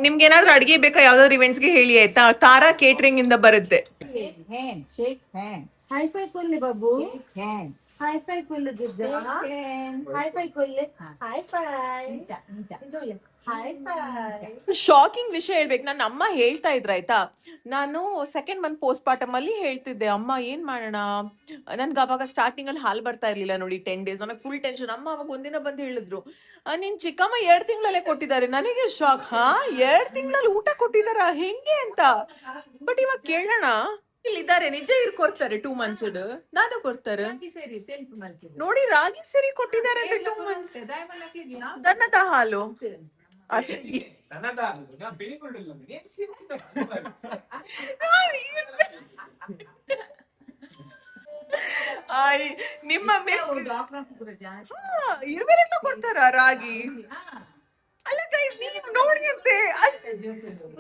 ನಿಮ್ಗೆ ಏನಾದ್ರು ಅಡ್ಗೆ ಬೇಕಾ, ಯಾವ್ದಾದ್ರು ಇವೆಂಟ್ಸ್ ಗೆ ಹೇಳಿ ಆಯ್ತಾ. ತಾರಾ ಕೇಟರಿಂಗ್ ಇಂದ ಬರುತ್ತೆ. Hi-Fi ಕೊಲ್ಲಿ ಬಾಬು. Hi-Fi ಕೊಲ್ಲಿ ದುಡ್ಡ. Hi-Fi ಕೊಲ್ಲಿ. Hi-Fi. Hi-Fi. ಶಾಕಿಂಗ್ ವಿಷಯ ಹೇಳ್ಬೇಕು, ನನ್ನ ಅಮ್ಮ ಹೇಳ್ತಾ ಇದ್ರ ಆಯ್ತಾ. ನಾನು ಸೆಕೆಂಡ್ ಮಂತ್ ಪೋಸ್ಟ್ ಪಾರ್ಟಮ್ ಅಲ್ಲಿ ಹೇಳ್ತಿದ್ದೆ, ಅಮ್ಮ ಏನ್ ಮಾಡೋಣ, ನನ್ಗೆ ಅವಾಗ ಸ್ಟಾರ್ಟಿಂಗ್ ಅಲ್ಲಿ ಹಾಲ್ ಬರ್ತಾ ಇರ್ಲಿಲ್ಲ ನೋಡಿ 10 days. ನನಗೆ ಫುಲ್ ಟೆನ್ಷನ್. ಅಮ್ಮ ಅವಾಗ ಒಂದಿನ ಬಂದು ಹೇಳಿದ್ರು, ನಿನ್ ಚಿಕ್ಕಮ್ಮ 2 ತಿಂಗಳಲ್ಲೇ ಕೊಟ್ಟಿದ್ದಾರೆ. ನನಗೆ ಶಾಕ್. 2 ತಿಂಗಳಲ್ಲಿ ಊಟ ಕೊಟ್ಟಿದಾರ ಹೆಂಗೆ ಅಂತ. ಬಟ್ ಇವಾಗ ಕೇಳೋಣ, ಇಲ್ಲಿದ್ದಾರೆ ನಿಜ ಕೊಡ್ತಾರೆ 2 months. ನಾದ ಕೊಡ್ತಾರೆ ನೋಡಿ, ರಾಗಿ ಸೇರಿ ಕೊಟ್ಟಿದ್ದಾರೆ ಅಂದ್ರೆ 2 months. ದನದ ಹಾಲು ನಿಮ್ಮ ಇರ್ಬೇರೆಲ್ಲ ಕೊಡ್ತಾರ ರಾಗಿ. ಅಲ್ಲ ಗೈಸ್, ನೀವು ನೋಡಿ ಅಂತೆ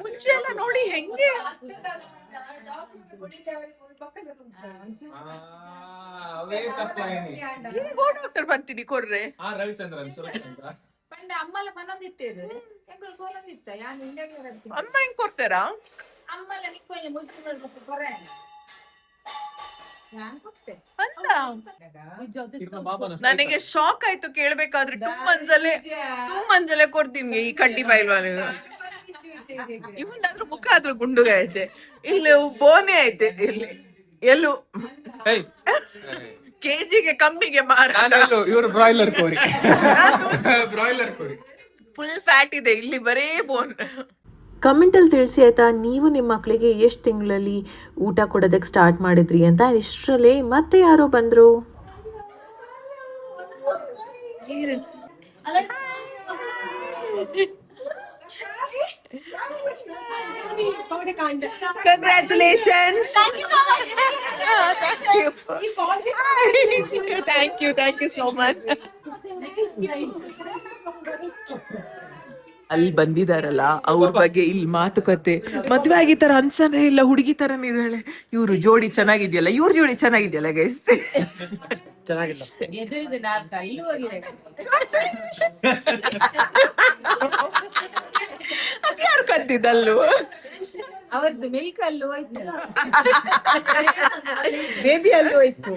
ಮುಂಚೆ ಎಲ್ಲ ನೋಡಿ ಹೆಂಗೆ. ಡಾಕ್ಟರ್ ಬಂತೀನಿ ಕೊಡ್ರೆ. ರವಿಚಂದ್ರನ್ ಅಮ್ಮಲ ಮನೊಂದಿತ್ತೇದು ಎಂಕುಲು ಕೋಲೊಂದಿತ್ತ ಯಾನ್ ಇಂಡಿಯಾಗೆ ಬರ್ತೀನಿ. ಅಮ್ಮ ಹೆಂಗ್ ಕೊಡ್ತಾರಾ? ಅಮ್ಮಲ ನಿಕ್ಕೊಂಜಿ ಮುದ್ದು ಮಾಡ್ಬೇಕು ಕೊರೆ ಯಾನ್ ಕೊಟ್ಟೆ ಅಂತ ನನಗೆ ಶಾಕ್ ಆಯ್ತು ಕೇಳ್ಬೇಕಾದ್ರೆ. 2 months ಅಲ್ಲೇ ಕೊಡ್ತೀನಿ ಈ ಕಡ್ಡಿ ಬೈಲ್ವಾನ್. ಇವಂದಾದ್ರೂ ಮುಖ ಆದ್ರೂ ಗುಂಡುಗ ಐತೆ, ಇಲ್ಲಿ ಬೋನೆ ಐತೆ, ಇಲ್ಲಿ ಎಲ್ಲೂ ಕೆಜಿಗೆ ಕಮ್ಮಿಗೆ ಮಾರ. ಇವರು ಬ್ರಾಯ್ಲರ್ ಕೋರಿ, ಬ್ರಾಯ್ಲರ್ ಕೋರಿ ಫುಲ್ ಫ್ಯಾಟ್ ಇದೆ, ಇಲ್ಲಿ ಬರೇ ಬೋನ್. ಕಮೆಂಟಲ್ಲಿ ತಿಳಿಸಿ ಆಯಿತಾ, ನೀವು ನಿಮ್ಮ ಮಕ್ಕಳಿಗೆ ಎಷ್ಟು ತಿಂಗಳಲ್ಲಿ ಊಟ ಕೊಡೋದಕ್ಕೆ ಸ್ಟಾರ್ಟ್ ಮಾಡಿದ್ರಿ ಅಂತ. ಇಷ್ಟರಲ್ಲೇ ಮತ್ತೆ ಯಾರೋ ಬಂದರು. Congratulations. Thank you so much. Thank you so much. ಅಲ್ಲಿ ಬಂದಿದಾರಲ್ಲ ಅವ್ರ ಬಗ್ಗೆ ಇಲ್ಲಿ ಮಾತುಕತೆ. ಮದ್ವೆ ಆಗಿತರ ಅನ್ಸನೇ ಇಲ್ಲ, ಹುಡುಗಿ ತರನೇ ಇದ್ದಾಳೆ. ಇವ್ರು ಜೋಡಿ ಚೆನ್ನಾಗಿದ್ಯಲ್ಲ, ಇವ್ರ ಜೋಡಿ ಚೆನ್ನಾಗಿದ್ಯಲ್ಲ ಗೈಸ್. ಎದುರಿದ ನಾಲ್ಕು ಅಲ್ಲೂ ಹೋಗಿದೆ. ಯಾರು ಕದ್ದಿದ್ದಲ್ಲು? ಅವ್ರದ್ದು ಮಿಲ್ಕ್ ಅಲ್ಲೂ ಹೋಯ್ತು, ಬೇಬಿ ಅಲ್ಲೂ ಹೋಯ್ತು.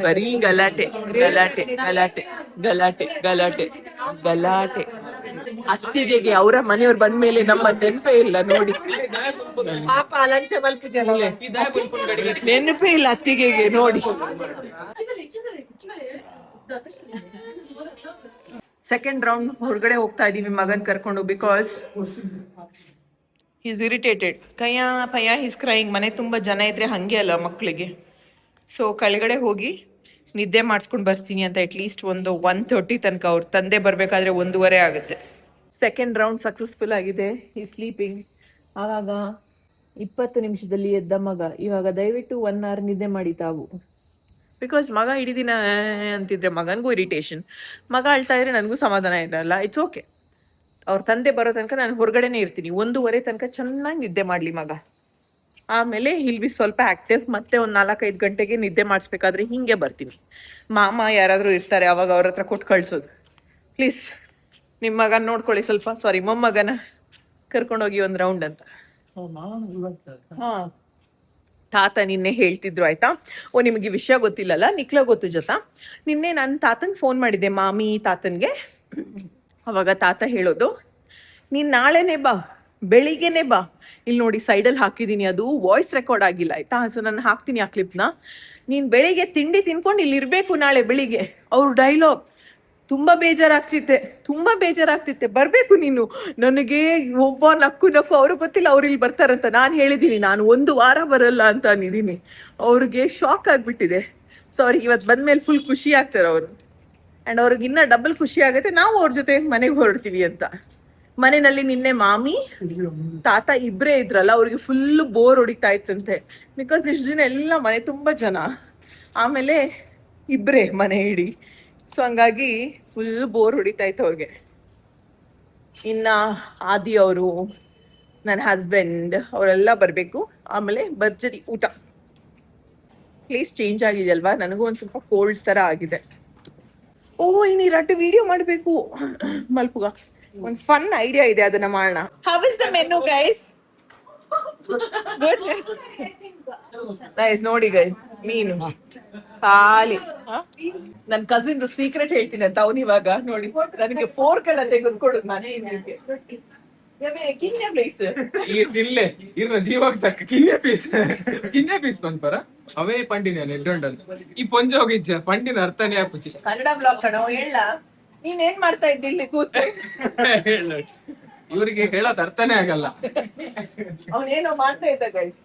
ಬರೀ ಗಲಾಟೆ ಗಲಾಟೆ ಗಲಾಟೆ ಗಲಾಟೆ ಗಲಾಟೆ ಗಲಾಟೆ. ಅತ್ತಿಗೆಗೆ ಅವರ ಮನೆಯವ್ರು ಬಂದ್ಮೇಲೆ ನಮ್ಮ ನೆನಪೇ ಇಲ್ಲ ನೋಡಿ. ಪಾಪ ಲಂಚ ಮಲ್ಪು ಜನ ನೆನಪೇ ಇಲ್ಲ ಅತ್ತಿಗೆಗೆ ನೋಡಿ. ಸೆಕೆಂಡ್ ರೌಂಡ್ ಹೊರಗಡೆ ಹೋಗ್ತಾ ಇದೀವಿ ಮಗನ್ ಕರ್ಕೊಂಡು, ಬಿಕಾಸ್ ಈಸ್ ಇರಿಟೇಟೆಡ್. ಕಯ್ಯ ಪಯ್ಯ ಈಸ್ ಕ್ರೈಯಿಂಗ್. ಮನೆ ತುಂಬ ಜನ ಇದ್ರೆ ಹಂಗೆ ಅಲ್ಲ ಮಕ್ಕಳಿಗೆ. ಸೊ ಕೆಳಗಡೆ ಹೋಗಿ ನಿದ್ದೆ ಮಾಡಿಸ್ಕೊಂಡು ಬರ್ತೀನಿ ಅಂತ. ಅಟ್ಲೀಸ್ಟ್ ಒಂದು 1:30 ತನಕ. ಅವ್ರ ತಂದೆ ಬರಬೇಕಾದ್ರೆ 1:15 ಆಗುತ್ತೆ. ಸೆಕೆಂಡ್ ರೌಂಡ್ ಸಕ್ಸಸ್ಫುಲ್ ಆಗಿದೆ. ಈ ಸ್ಲೀಪಿಂಗ್. ಆವಾಗ 20 ನಿಮಿಷದಲ್ಲಿ ಎದ್ದ ಮಗ. ಇವಾಗ ದಯವಿಟ್ಟು 1 hour ನಿದ್ದೆ ಮಾಡಿ ತಾವು. ಬಿಕಾಸ್ ಮಗ ಇಡೀ ದಿನ ಅಂತಿದ್ರೆ ಮಗನಿಗೂ ಇರಿಟೇಷನ್, ಮಗ ಅಳ್ತಾ ಇದ್ರೆ ನನಗೂ ಸಮಾಧಾನ ಇರಲ್ಲ. It's okay. ಅವ್ರ ತಂದೆ ಬರೋ ತನಕ ನಾನು ಹೊರಗಡೆನೇ ಇರ್ತೀನಿ. 1:15 ತನಕ ಚೆನ್ನಾಗಿ ನಿದ್ದೆ ಮಾಡಲಿ ಮಗ. ಆಮೇಲೆ ಇಲ್ಲಿ ಬಿ ಸ್ವಲ್ಪ ಆ್ಯಕ್ಟಿವ್. ಮತ್ತೆ ಒಂದು 4-5 ಗಂಟೆಗೆ ನಿದ್ದೆ ಮಾಡಿಸ್ಬೇಕಾದ್ರೆ ಹಿಂಗೆ ಬರ್ತೀನಿ. ಮಾಮ ಯಾರಾದರೂ ಇರ್ತಾರೆ ಅವಾಗ ಅವ್ರ ಹತ್ರ ಕೊಟ್ಟು ಕಳ್ಸೋದು. ಪ್ಲೀಸ್ ನಿಮ್ಮ ಮಗನ ನೋಡ್ಕೊಳ್ಳಿ ಸ್ವಲ್ಪ. ಸಾರಿ, ಮೊಮ್ಮಗನ ಕರ್ಕೊಂಡೋಗಿ ಒಂದು ರೌಂಡ್ ಅಂತ. ಹಾಂ, ತಾತ ನಿನ್ನೆ ಹೇಳ್ತಿದ್ರು ಆಯ್ತಾ. ನಿಮಗೆ ವಿಷಯ ಗೊತ್ತಿಲ್ಲಲ್ಲ, ನಿಕ್ಲ ಗೊತ್ತು ಜೊತೆ. ನಿನ್ನೆ ನಾನು ತಾತಂಗೆ ಫೋನ್ ಮಾಡಿದ್ದೆ, ಮಾಮಿ ತಾತನಿಗೆ. ಅವಾಗ ತಾತ ಹೇಳೋದು, ನೀನು ನಾಳೆನೇ ಬಾ, ಬೆಳಿಗ್ಗೆನೆ ಬಾ. ಇಲ್ಲಿ ನೋಡಿ ಸೈಡಲ್ಲಿ ಹಾಕಿದ್ದೀನಿ, ಅದು ವಾಯ್ಸ್ ರೆಕಾರ್ಡ್ ಆಗಿಲ್ಲ ಆಯ್ತಾ. ಸೊ ನಾನು ಹಾಕ್ತೀನಿ ಆ ಕ್ಲಿಪ್ನ. ನೀನು ಬೆಳಿಗ್ಗೆ ತಿಂಡಿ ತಿನ್ಕೊಂಡು ಇಲ್ಲಿ ಇರಬೇಕು ನಾಳೆ ಬೆಳಿಗ್ಗೆ. ಅವ್ರ ಡೈಲಾಗ್, ತುಂಬಾ ಬೇಜಾರಾಗ್ತಿತ್ತೆ ಬರ್ಬೇಕು ನೀನು, ನನಗೆ ಒಬ್ಬ ನಕ್ಕು ಅವ್ರಿಗೆ ಗೊತ್ತಿಲ್ಲ ಅವ್ರು ಇಲ್ಲಿ ಬರ್ತಾರಂತ. ನಾನು ಹೇಳಿದೀನಿ ನಾನು 1 ವಾರ ಬರಲ್ಲ ಅಂತ ಅಂದಿದ್ದೀನಿ. ಅವ್ರಿಗೆ ಶಾಕ್ ಆಗ್ಬಿಟ್ಟಿದೆ. ಸೊ ಅವ್ರಿಗೆ ಇವತ್ತು ಬಂದ್ಮೇಲೆ ಫುಲ್ ಖುಷಿ ಆಗ್ತಾರೆ ಅವರು. ಅಂಡ್ ಅವ್ರಿಗೆ ಇನ್ನ ಡಬಲ್ ಖುಷಿ ಆಗುತ್ತೆ ನಾವು ಅವ್ರ ಜೊತೆ ಮನೆಗೆ ಹೊರಡ್ತೀವಿ ಅಂತ. ಮನೆಯಲ್ಲಿ ನಿನ್ನೆ ಮಾಮಿ ತಾತ ಇಬ್ರೇ ಇದ್ರಲ್ಲ, ಅವ್ರಿಗೆ ಫುಲ್ ಬೋರ್ ಹೊಡಿತಾ ಇತ್ತಂತೆ. ಬಿಕಾಸ್ ಇಷ್ಟು ದಿನ ಎಲ್ಲ ಮನೆ ತುಂಬಾ ಜನ, ಆಮೇಲೆ ಇಬ್ರೇ ಮನೆ ಇಡಿ. ಸೊ ಹಂಗಾಗಿ ಫುಲ್ ಬೋರ್ ಹೊಡಿತಾ ಇತ್ತು ಅವ್ರಿಗೆ. ಇನ್ನ ಆದಿ ಅವರು, ನನ್ನ ಹಸ್ಬೆಂಡ್ ಅವರೆಲ್ಲ ಬರಬೇಕು. ಆಮೇಲೆ ಭರ್ಜರಿ ಊಟ. ಪ್ಲೇಸ್ ಚೇಂಜ್ ಆಗಿದೆ ಅಲ್ವಾ, ನನಗೂ ಒಂದು ಸ್ವಲ್ಪ ಕೋಲ್ಡ್ ಥರ ಆಗಿದೆ. ಓ ಇನ್ನು ರಟ್ಟು ವಿಡಿಯೋ ಮಾಡಬೇಕು ಮಲ್ಪುಗ. ಒಂದು ಫನ್ ಐಡಿಯಾ ಇದೆ, ಅದನ್ನ ಮಾಡೋಣ. How is the menu guys? Nice. ನೋಡಿ ಗೈಸ್, ಮೀನು ಖಾಲಿ. ನನ್ನ ಕಸಿನ್ ಸೀಕ್ರೆಟ್ ಹೇಳ್ತೀನಿ ಅಂತ ಅವ್ನು ಇವಾಗ ನೋಡಿ ನನಗೆ ಫೋರ್ಕ್ ಎಲ್ಲ ತೆಗೆದುಕೊಡುದು ನಾನು ಕಿನ್ನೆ ಪ್ಲೇಸ್ ಇಲ್ಲೇ ಇರ್ನ ಜೀವಾಗ ತಕ್ಕ ಕಿನ್ನೆ ಪೀಸ್ ಬಂದ್ಪರ ಅವೇ ಪಂಡಿನ ಎಡ್ಡೊಂಡಂತ ಈ ಪೊಂಜ ಹೋಗಿಜ್ಜ ಪಂಡಿನ ಅರ್ಥನೇ ಆಪುಚಿ ಕನ್ನಡ ಬ್ಲಾಗ್ ಕಣ ಹೇಳ. ನೀನ್ ಏನ್ ಮಾಡ್ತಾ ಇದ್ದಿ ಇಲ್ಲಿ ಕೂತು? ಇವರಿಗೆ ಹೇಳೋದ್ ಅರ್ಥನೇ ಆಗಲ್ಲ. ಅವನೇನೋ ಮಾಡ್ತಾ ಇದ್ದ ಗೈಸ್.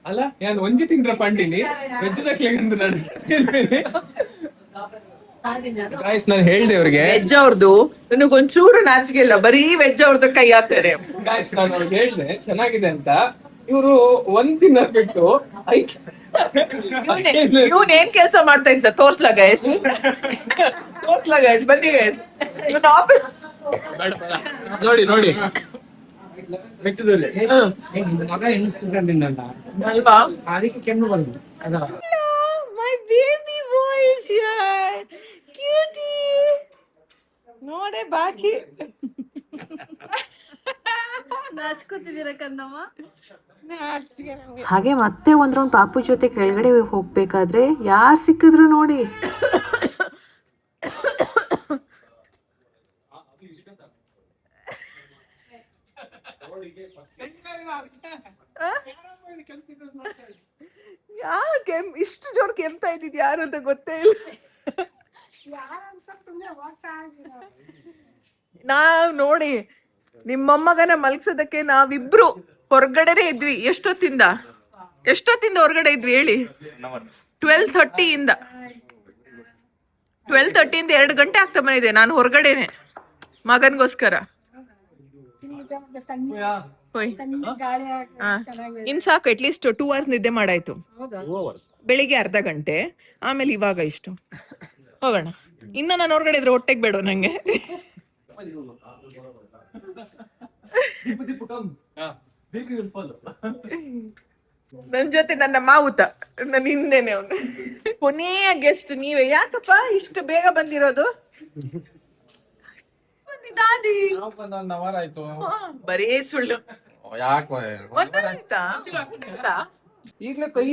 ಅಲ್ಲ ನಾನು ಒಂಜಿ ತಿಂದ್ರ ಪಂಡಿನಿ ವೆಜ್ಜದಕ್ಲೆಗಂದು ಗಾಯ್ಸ್ ನಾನು ಹೇಳ್ದೆ ಅವ್ರಿಗೆ ವೆಜ್ ಅವ್ರದ್ದು ನನಗೊಂಚೂರು ನಾಚಿಕೆ ಇಲ್ಲ, ಬರೀ ವೆಜ್ ಅವ್ರದ್ದು ಕೈ ಹಾಕ್ತಾರೆ. ಗಾಯ್ಸ್ ನಾನು ಅವ್ರಿಗೆ ಹೇಳ್ದೆ ಚೆನ್ನಾಗಿದೆ ಅಂತ. ಇವರು ಒಂದ್ ದಿನ ಬಿಟ್ಟು ಇವನ್ ಏನ್ ಕೆಲ್ಸ ಮಾಡ್ತಾ ಇದ್ದ ತೋರ್ಸ್ಲಾ ಗೈಸ್? ತೋರ್ಸ್ಲಾ ಗೈಸ್? ಬನ್ನಿ ಗೈಸ್, ನೋಡಿ ನೋಡಿ ವೆಚ್ಚದಲ್ಲಿ ಮಗ ಎಣಿಸಿದ್ದ ಅಲ್ವಾ? ಅದಕ್ಕೆ ಕೆಮ್ಮು ಬಂದು My baby boy is here. Cutie. ನೋಡೆ ಬಾಕಿ ನಾಚ್ಕೋತಿದ್ದೀರಾ ಕಣ್ಣಮ್ಮ? ಹಾಗೆ ಮತ್ತೆ ಒಂದು ರೌಂಡ್ ಪಾಪು ಜೊತೆ ಕೆಳಗಡೆ ಹೋಗ್ಬೇಕಾದ್ರೆ ಯಾರು ಸಿಕ್ಕಿದ್ರು ನೋಡಿ. ಯಾಕೆ ಇಷ್ಟು ಜೋರ್ ಕೆಮ್ತಾ ಇದ್ದಿದ್ ಯಾರು ಅಂತ ಗೊತ್ತೇ ಇಲ್ಲ. ನಾವ್ ನೋಡಿ ನಿಮ್ಮ ಮೊಮ್ಮಗನ ಮಲ್ಗ್ಸೋದಕ್ಕೆ ನಾವಿಬ್ರು ಹೊರಗಡೆನೆ ಇದ್ವಿ. ಎಷ್ಟೊತ್ತಿಂದ ಹೊರಗಡೆ ಇದ್ವಿ ಹೇಳಿ? 12:30 ಇಂದ 2 ಗಂಟೆ ಆಗ್ತಾ ಬಂದಿದೆ ನಾನು ಹೊರಗಡೆನೆ ಮಗನ್ಗೋಸ್ಕರ. ಇನ್ ಸಾಕು, ಅಟ್ಲೀಸ್ಟ್ 2 hours ನಿದ್ದೆ ಮಾಡಾಯ್ತು. ಬೆಳಿಗ್ಗೆ ಅರ್ಧ ಗಂಟೆ, ಆಮೇಲೆ ಇವಾಗ ಇಷ್ಟು. ಹೋಗೋಣ. ಇನ್ನ ನಾನು ಹೊರಗಡೆ ಇದ್ರೆ ಹೊಟ್ಟೆಗೆ ಬೇಡ ನಂಗೆ. ನನ್ ಜೊತೆ ನನ್ನ ಮಾವುತ, ನನ್ನ ಹಿಂದೆನೆ ಅವನು. ಕೊನೆಯ ಗೆಸ್ಟ್ ನೀವೇ. ಯಾಕಪ್ಪ ಇಷ್ಟು ಬೇಗ ಬಂದಿರೋದು? ಬರೀ ಸುಳ್ಳು. ಈಗಲೇ ಕೈ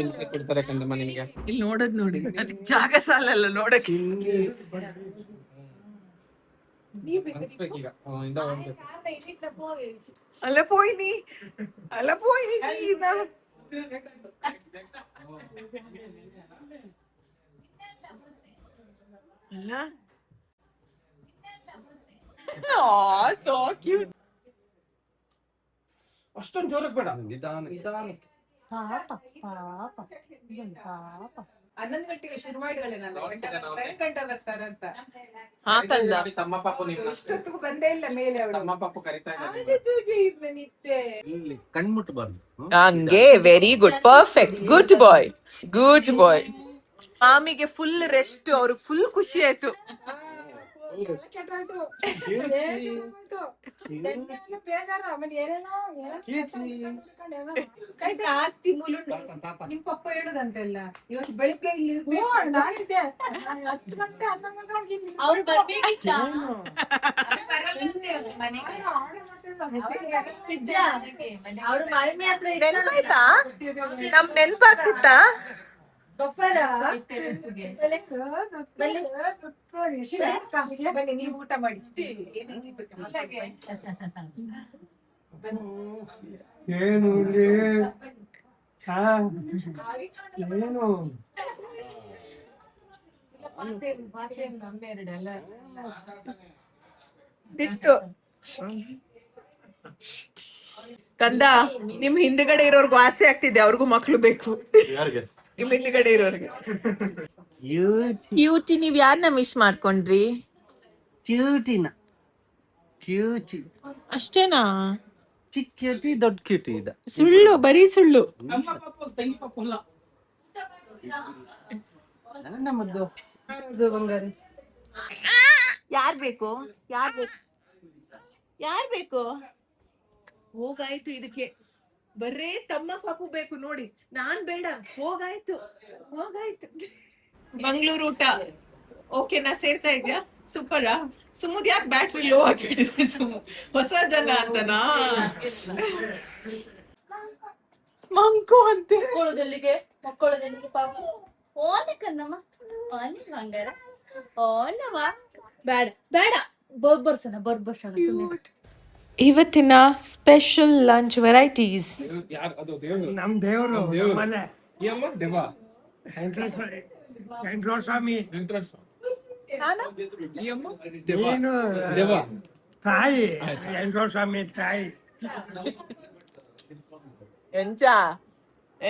ಹಿಂಸೆ ಕೊಡ್ತಾರೆ ಕಂದಮ್ಮ ನಿಮ್ಗೆ. ಇಲ್ಲಿ ನೋಡೋದ್ ನೋಡಿ, ಅದಕ್ಕೆ ಜಾಗ ಸಾಲಲ್ಲ ನೋಡಕ್ಕೆ. ಅನ್ಸ್ಬೇಕೀಗ ಇಂದ ಹೋಗ್ಬೇಕು. ಅಲ್ಲ ಪೋಯ್ನಿ ಅಲ್ಲ. So cute. ಅಷ್ಟೊಂದು ಜೋರಕ್ಕೆ ಬೇಡ, ನಿಧಾನ 11 ಗಂಟೆಗೆ ಶುರು ಮಾಡಿದಳೆ. ನಾನು 10 ಗಂಟೆ ಬರ್ತಾರಂತ. ಹಾಕಂದ ತಮ್ಮ ಪಾಪು ನೀವು ಇಷ್ಟೊತ್ತಿಗೂ ಬಂದೇ ಇಲ್ಲ ಮೇಲೆ ಅವಳು. ತಮ್ಮ ಪಾಪು ಕರಿತಾ ಇದ್ದಾರೆ. ಹಾಗೆ ಚೂಚಿ ಇದ್ನ ನಿದ್ದೆ. ಇಲ್ಲಿ ಕಣ್ಮುಟ್ಟಬಾರ್ದು. ಹಂಗೆ. ವೆರಿ ಗುಡ್, ಪರ್ಫೆಕ್ಟ್, ಗುಡ್ ಬಾಯ್. ಮಾಮಿಗೆ ಫುಲ್ ರೆಸ್ಟ್, ಅವ್ರಿಗೆ ಫುಲ್ ಖುಷಿ ಆಯ್ತು. ಆಸ್ತಿ ಮೂಲುಂಡು ನಿಮ್ ಪಪ್ಪ ಹೇಳುದಂತೆಲ್ಲ. ಇವತ್ತು ಬೆಳಿಗ್ಗೆ ಇಲ್ಲಿ ಅವ್ರು ಬರ್ಬೇಕಿತ್ತ. ಅವ್ರು ಮನೆ ಹತ್ರ ನೆನ್ಪಾಯ್ತಾ? ನಮ್ ನೆನ್ಪಾಗ್ತಿತ್ತಾ? ಬನ್ನಿ ನೀವು ಊಟ ಮಾಡಿ. ಏನು ಏನು ಬಿಟ್ಟು ಕಂದ ನಿಮ್ ಹಿಂದ್ಗಡೆ ಇರೋರ್ಗು ಆಸೆ ಆಗ್ತಿದೆ, ಅವ್ರಿಗೂ ಮಕ್ಳು ಬೇಕು. ನಿಮ್ ಹಿಂದ್ಗಡೆ ಇರೋರ್ಗೆ ಕ್ಯೂಟಿ. ನೀವ್ ಯಾರನ್ನ ಮಿಸ್ ಮಾಡ್ಕೊಂಡ್ರಿ? ಕ್ಯೂಟಿನ ಕ್ಯೂಟಿ ಅಷ್ಟೇನಾ? ಚಿಕ್ಕ ಕ್ಯೂಟಿ ದೊಡ್ಡ ಕ್ಯೂಟಿ ಇದೆ. ಸುಳ್ಳು, ಬರೀ ಸುಳ್ಳು. ನಮ್ಮದ್ದು ಯಾರದು ಬಂಗಾರಿ? ಯಾರ್ ಬೇಕು? ಯಾರ್ ಬೇಕು? ಹೋಗಾಯ್ತು, ಇದಕ್ಕೆ ಬರೇ ತಮ್ಮ ಪಾಪು ಬೇಕು ನೋಡಿ. ನಾನ್ ಬೇಡ, ಹೋಗಾಯ್ತು. ಮಂಗ್ಳೂರು ಊಟ ಓಕೆನಾ? ಸೇರ್ತಾ ಇದ್ಯಾ? ಸೂಪರಾ? ಸುಮ್ಮದ್ ಯಾಕೆ ಬ್ಯಾಟ್ರಿ ಲೋ ಆಗಿಬಿಟ್ಟಿದೆ? ಹೊಸ ಜನ ಅಂತನಾ? ಮಂಕು ಅಂತೆ. ಮಕ್ಕಳದಲ್ಲಿಗೆ ಪಾಪ ಓನೆ ಕನ್ನಮ್ಮ, ಓನೆ ಬಂಗಾರ, ಓನವ. ಬೇಡ ಬರ್ಬರ್ಸೋಣ ಸುಮ್ಮನೆ. ಇವತ್ತಿನ ಸ್ಪೆಷಲ್ ಲಂಚ್ ವೆರೈಟೀಸ್. ಯಾರು ಅದು? ದೇವ್ರು. ನಮ್ ದೇವರು ಮನೆ ಈ ಅಮ್ಮ ದೆವ್ವ. ವೆಂಕಟೇಶ್ವರ ಸ್ವಾಮಿ ವೆಂಕಟೇಶ್ವರ ಸ್ವಾಮಿ. ನಾನು ಈ ಅಮ್ಮ ದೆವ್ವ. ಏನು ದೆವ್ವ. ತಾಯಿ ವೆಂಕಟೇಶ್ವರ ಸ್ವಾಮಿ ತಾಯಿ.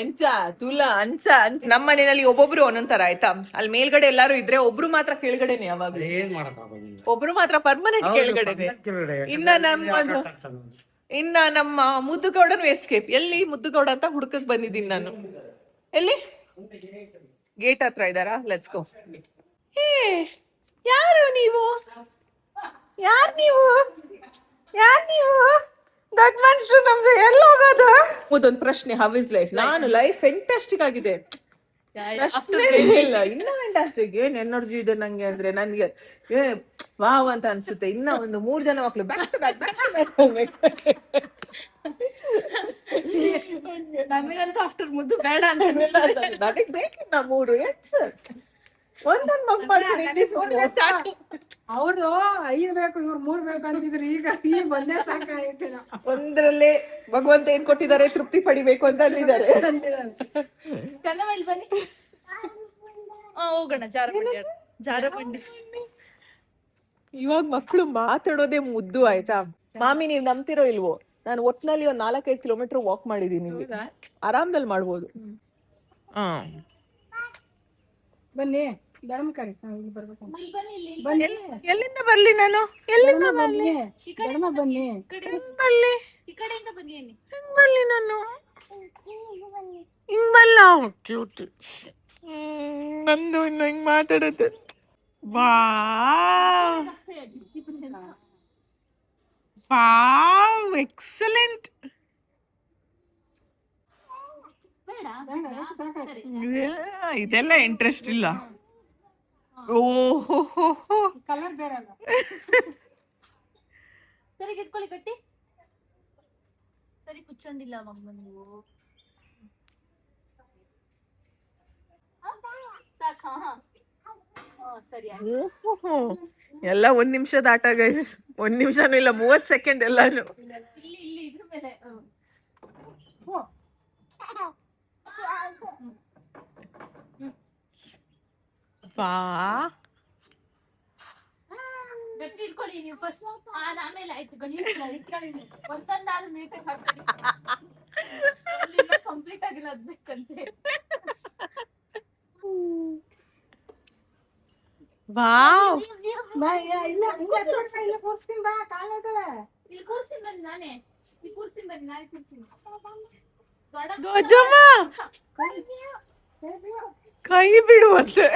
ಎಂಚ ತುಲ ಅಂಚ. ನಮ್ಮ ಮನೆಯಲ್ಲಿ ಒಬ್ಬೊಬ್ರು ಒಂದೊಂದ್ ತರ ಆಯ್ತಾ. ಅಲ್ಲಿ ಮೇಲ್ಗಡೆ ಎಲ್ಲಾರು ಇದ್ರೆ ಒಬ್ರು ಮಾತ್ರ ಕೆಳಗಡೆನೆ. ಯಾವಾಗ ಏನ್ ಮಾಡಕ್ಕಾಗೋದಿಲ್ಲ. ಒಬ್ರು ಮಾತ್ರ ಪರ್ಮನೆಂಟ್ ಕೆಳಗಡೆನೆ. ಇನ್ನ ನಮ್ಮ ಮುದ್ದುಗೌಡನು ಎಸ್ಕೇಪ್. ಎಲ್ಲಿ ಮುದ್ದುಗೌಡ ಅಂತ ಹುಡುಕಕ್ ಬಂದಿದ್ದೀನಿ ನಾನು. ಎಲ್ಲಿ? ಗೇಟ್ ಹತ್ರ ಇದ್ದಾರಾ? Let's go. ಯಾರು ನೀವು? ದೊಡ್ಡ ಮನುಷ್ಯರು ನಮ್ದು ಎಲ್ಲಿ ಹೋಗೋದು? ಒಂದೊಂದು ಪ್ರಶ್ನೆ, ಹೌ ಇಸ್ ಲೈಫ್? ನಾನು ಲೈಫ್ ಫ್ಯಾಂಟಾಸ್ಟಿಕ್ ಆಗಿದೆ. ಇಲ್ಲ, ಇನ್ನ ಫ್ಯಾಂಟಾಸ್ಟಿಕ್. ಏನ್ ಎನರ್ಜಿ ಇದೆ ನಂಗೆ ಅಂದ್ರೆ, ನನ್ಗೆ ವಾವ್ ಅಂತ ಅನ್ಸುತ್ತೆ. ಇನ್ನ ಒಂದು 3 ಜನ ಮಕ್ಳು ಬ್ಯಾಕ್ ಟು ಬ್ಯಾಕ್. ನನಗಂತೂ ಆಫ್ಟರ್ ಮುದ್ದು ಬೇಡ ಅಂತ ನನಗ್ ಬೇಕಿನ್ನ 3 ಒಂದೊಂದ್ ಮಗ್ ಮಾಡ್ಕೊಂಡು ಸಾಕು. ಅವ್ರದ್ದು 5 ಬೇಕು, ಇವ್ರು 3 ಬೇಕು ಅಂತಿದ್ರು. ಈಗ ಬಂದೇ ಸಾಕಾಗೈತೆ. ಒಂದ್ರಲ್ಲೇ ಭಗವಂತ ಏನ್ ಕೊಟ್ಟಿದ್ದಾರೆ ತೃಪ್ತಿ ಪಡಿಬೇಕು ಅಂತ ಅಂದಿದ್ದಾರೆ. ಕನ್ನಮ್ಮ ಇಲ್ಲಿ ಬನ್ನಿ. ಹೋಗೋಣ ಜಾರಬಂಡಿ. ಇವಾಗ ಮಕ್ಕಳು ಮಾತಾಡೋದೇ ಮುದ್ದು ಆಯ್ತಾ. ಮಾಮಿ, ನೀವ್ ನಂಬ್ತಿರೋ ಇಲ್ವೋ, ನಾನು ಒಟ್ನಲ್ಲಿ ಒಂದ್ 4-5 ಕಿಲೋಮೀಟರ್ ವಾಕ್ ಮಾಡಿದೀನಿ. ಆರಾಮದಲ್ಲಿ ಮಾಡ್ಬೋದು. ಬನ್ನಿ ಧರ್ಮಕಾರಿ ಬರ್ಬೇಕು. ಇಲ್ಲಿ ಬನ್ನಿ, ಇಲ್ಲಿ ಎಲ್ಲಿಂದ ಬರ್ಲಿ ನಾನು? ಎಲ್ಲಿಂದ ಬರ್ಲಿ? ಈ ಕಡೆಯಿಂದ ಬನ್ನಿ. ಬರ್ಲಿ? ಈ ಕಡೆಯಿಂದ ಬನ್ನಿ ಅನ್ನಿ. ಹೆಂಗ್ ಬರ್ಲಿ ನಾನು? ಹಿಂಗ್ ಬಲ್ಲ? ಕ್ಯೂಟ್. ನಂದು ಇನ್ನು ಹಿಂಗ್ ಮಾತಾಡುತ್ತೆ. Wow, excellent. ಬೇಡ ಇದೆಲ್ಲ ಇಂಟ್ರೆಸ್ಟ್ ಇಲ್ಲ. ಓಹೋ, ಕಲರ್ ಬೇರೆ ಅಲ್ಲ. ಸರಿ ಇಟ್ಕೊಳ್ಳಿ ಕಟ್ಟಿ. ಸರಿ ಕುಚ್ಕೊಂಡಿಲ್ಲ ಮಮ್ಮ ನೀವು. ಸಾಕ? ಸರಿ ಆಯ್ತು. ಎಲ್ಲ 1 ನಿಮಿಷದ ಆಟ ಗೈಸ್. 1 ನಿಮಿಷನೂ ಇಲ್ಲ, 30 ಸೆಕೆಂಡ್ ಎಲ್ಲಾನು. ಇಲ್ಲಿ ಇದ್ರ ಮೇಲೆ ಗಟ್ಟಿ ಇಟ್ಕೊಳ್ಳಿ ನೀವು ಫಸ್ಟ್. ಆಮೇಲೆ ಆಯ್ತು ಗಟ್ಟಿ ಇಟ್ಕೊಳ್ಳಿ. ಒಂದೊಂದಾದ್ರೂ ನೀಟಾಗಿ ಹಾಕೊಳ್ಳಿ. ಕಂಪ್ಲೀಟ್ ಆಗಿಲ್ಲ ಅದ್ ಬೇಕಂತೆ. ವಾವ್, ಇಲ್ಲ ಕೂರ್ಸ್ತೀನಿ ಬಾ, ಕಾಣೋದಲ್ಲ. ಇಲ್ಲಿ ಕೂರ್ಸ್ತೀನಿ ಬನ್ನಿ, ನಾನೇ ಇಲ್ಲಿ ಕೂರ್ಸ್ತೀನಿ ಬನ್ನಿ, ನಾನೇ ಕೂರ್ಸ್ತೀನಿ. ದೊಡ್ಡಮ್ಮ ಕೈ ಬಿಡುವಂತೆ.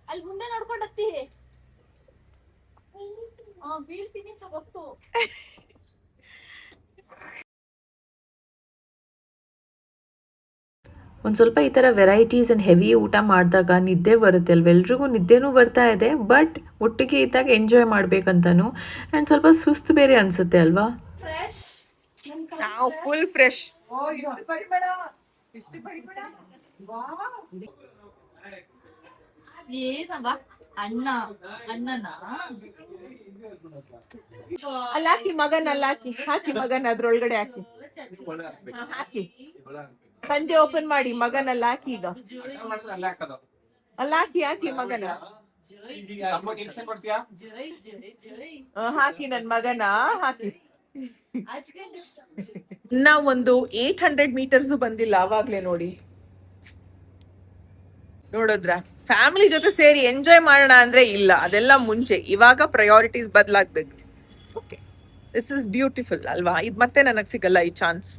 ಅಲ್ಲಿ ಮುಂದೆ ನೋಡ್ಕೊಂಡು ಹತ್ತಿ. ಬೀಳ್ತೀನಿ ಗೊತ್ತು. ಒಂದು ಸ್ವಲ್ಪ ಈ ಥರ ವೆರೈಟೀಸ್ ಆ್ಯಂಡ್ ಹೆವಿ ಊಟ ಮಾಡಿದಾಗ ನಿದ್ದೆ ಬರುತ್ತೆ ಅಲ್ವ. ಎಲ್ರಿಗೂ ನಿದ್ದೆನೂ ಬರ್ತಾ ಇದೆ, ಬಟ್ ಒಟ್ಟಿಗೆ ಇದ್ದಾಗ ಎಂಜಾಯ್ ಮಾಡಬೇಕಂತನೂ. ಆ್ಯಂಡ್ ಸ್ವಲ್ಪ ಸುಸ್ತು ಬೇರೆ ಅನಿಸುತ್ತೆ ಅಲ್ವಾ. ನಾವು ಫುಲ್ ಫ್ರೆಶ್. ಏನವ ಅಣ್ಣನ ಅಲ್ಲಿ ಹಾಕಿ ಮಗನ್, ಅಲ್ಲಿ ಹಾಕಿ ಮಗನ್ ಅದ್ರೊಳಗಡೆ ಹಾಕಿ. ಹಾಕಿ ಸಂಜೆ ಓಪನ್ ಮಾಡಿ ಮಗನಲ್ಲಿ ಹಾಕಿ ಈಗ ಅಲ್ಲೇ ಹಾಕೋದು. ಅಲ್ಲಿ ಹಾಕಿ ಮಗನ ಅಮ್ಮಗೆ ಇನ್ಸೆ ಕೊಡ್ತೀಯಾ? ಹಾಕಿ ನನ್ ಮಗನ ಹಾಕಿ. ನಾವ್ ಒಂದು 800 ಮೀಟರ್ಸ್ ಬಂದಿಲ್ಲ ಅವಾಗ್ಲೇ ನೋಡಿ. ನೋಡಿದ್ರ ಫ್ಯಾಮಿಲಿ ಜೊತೆ ಸೇರಿ ಎಂಜಾಯ್ ಮಾಡೋಣ ಅಂದ್ರೆ ಇಲ್ಲ, ಅದೆಲ್ಲ ಮುಂಚೆ. ಇವಾಗ ಪ್ರಯಾರಿಟೀಸ್ ಬದಲಾಗ್ಬೇಕು. ಓಕೆ, ದಿಸ್ ಇಸ್ ಬ್ಯೂಟಿಫುಲ್ ಅಲ್ವಾ? ಇದು ಮತ್ತೆ ನನಗೆ ಸಿಗಲ್ಲ ಈ ಚಾನ್ಸ್.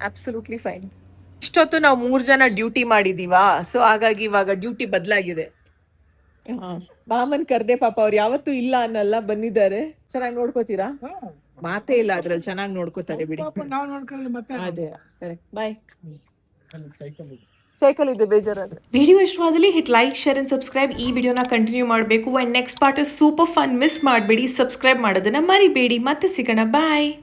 Absolutely fine. ಇಷ್ಟೊತ್ತು ನಾವು 3 ಜನ ಡ್ಯೂಟಿ ಮಾಡಿದೀವಾ, ಸೊ ಹಾಗಾಗಿ ಇವಾಗ ಡ್ಯೂಟಿ ಬದಲಾಗಿದೆ. ಮಾಮನ್ ಕರ್ದೆ, ಪಾಪ ಅವ್ರು ಯಾವತ್ತೂ ಇಲ್ಲ ಅನ್ನಲ್ಲ, ಬಂದಿದ್ದಾರೆ. ಚೆನ್ನಾಗಿ ನೋಡ್ಕೋತೀರಾ? ಮಾತೇ ಇಲ್ಲ ಅದ್ರಲ್ಲಿ, ಚೆನ್ನಾಗಿ ನೋಡ್ಕೋತಾರೆ ಬಿಡಿ. ನಾವು ನೋಡ್ಕೊಳ್ಳಿ ಮತ್ತೆ ಅದೇ ಕರೆಕ್ಟ್. ಬಾಯ್. ಸೈಕಲ್ ಇದೆ ಬೇಜಾರಾದ್ರೆ. ವಿಡಿಯೋ ಇಷ್ಟವಾದಲ್ಲಿ hit like, share and subscribe. ಈ ವಿಡಿಯೋನ ಕಂಟಿನ್ಯೂ ಮಾಡಬೇಕು. And next part super fun. Miss ಮಾಡಬೇಡಿ, ಸಬ್ಸ್ಕ್ರೈಬ್ ಮಾಡೋದನ್ನ ಮರಿಬೇಡಿ. ಮತ್ತೆ ಸಿಗೋಣ. ಬಾಯ್.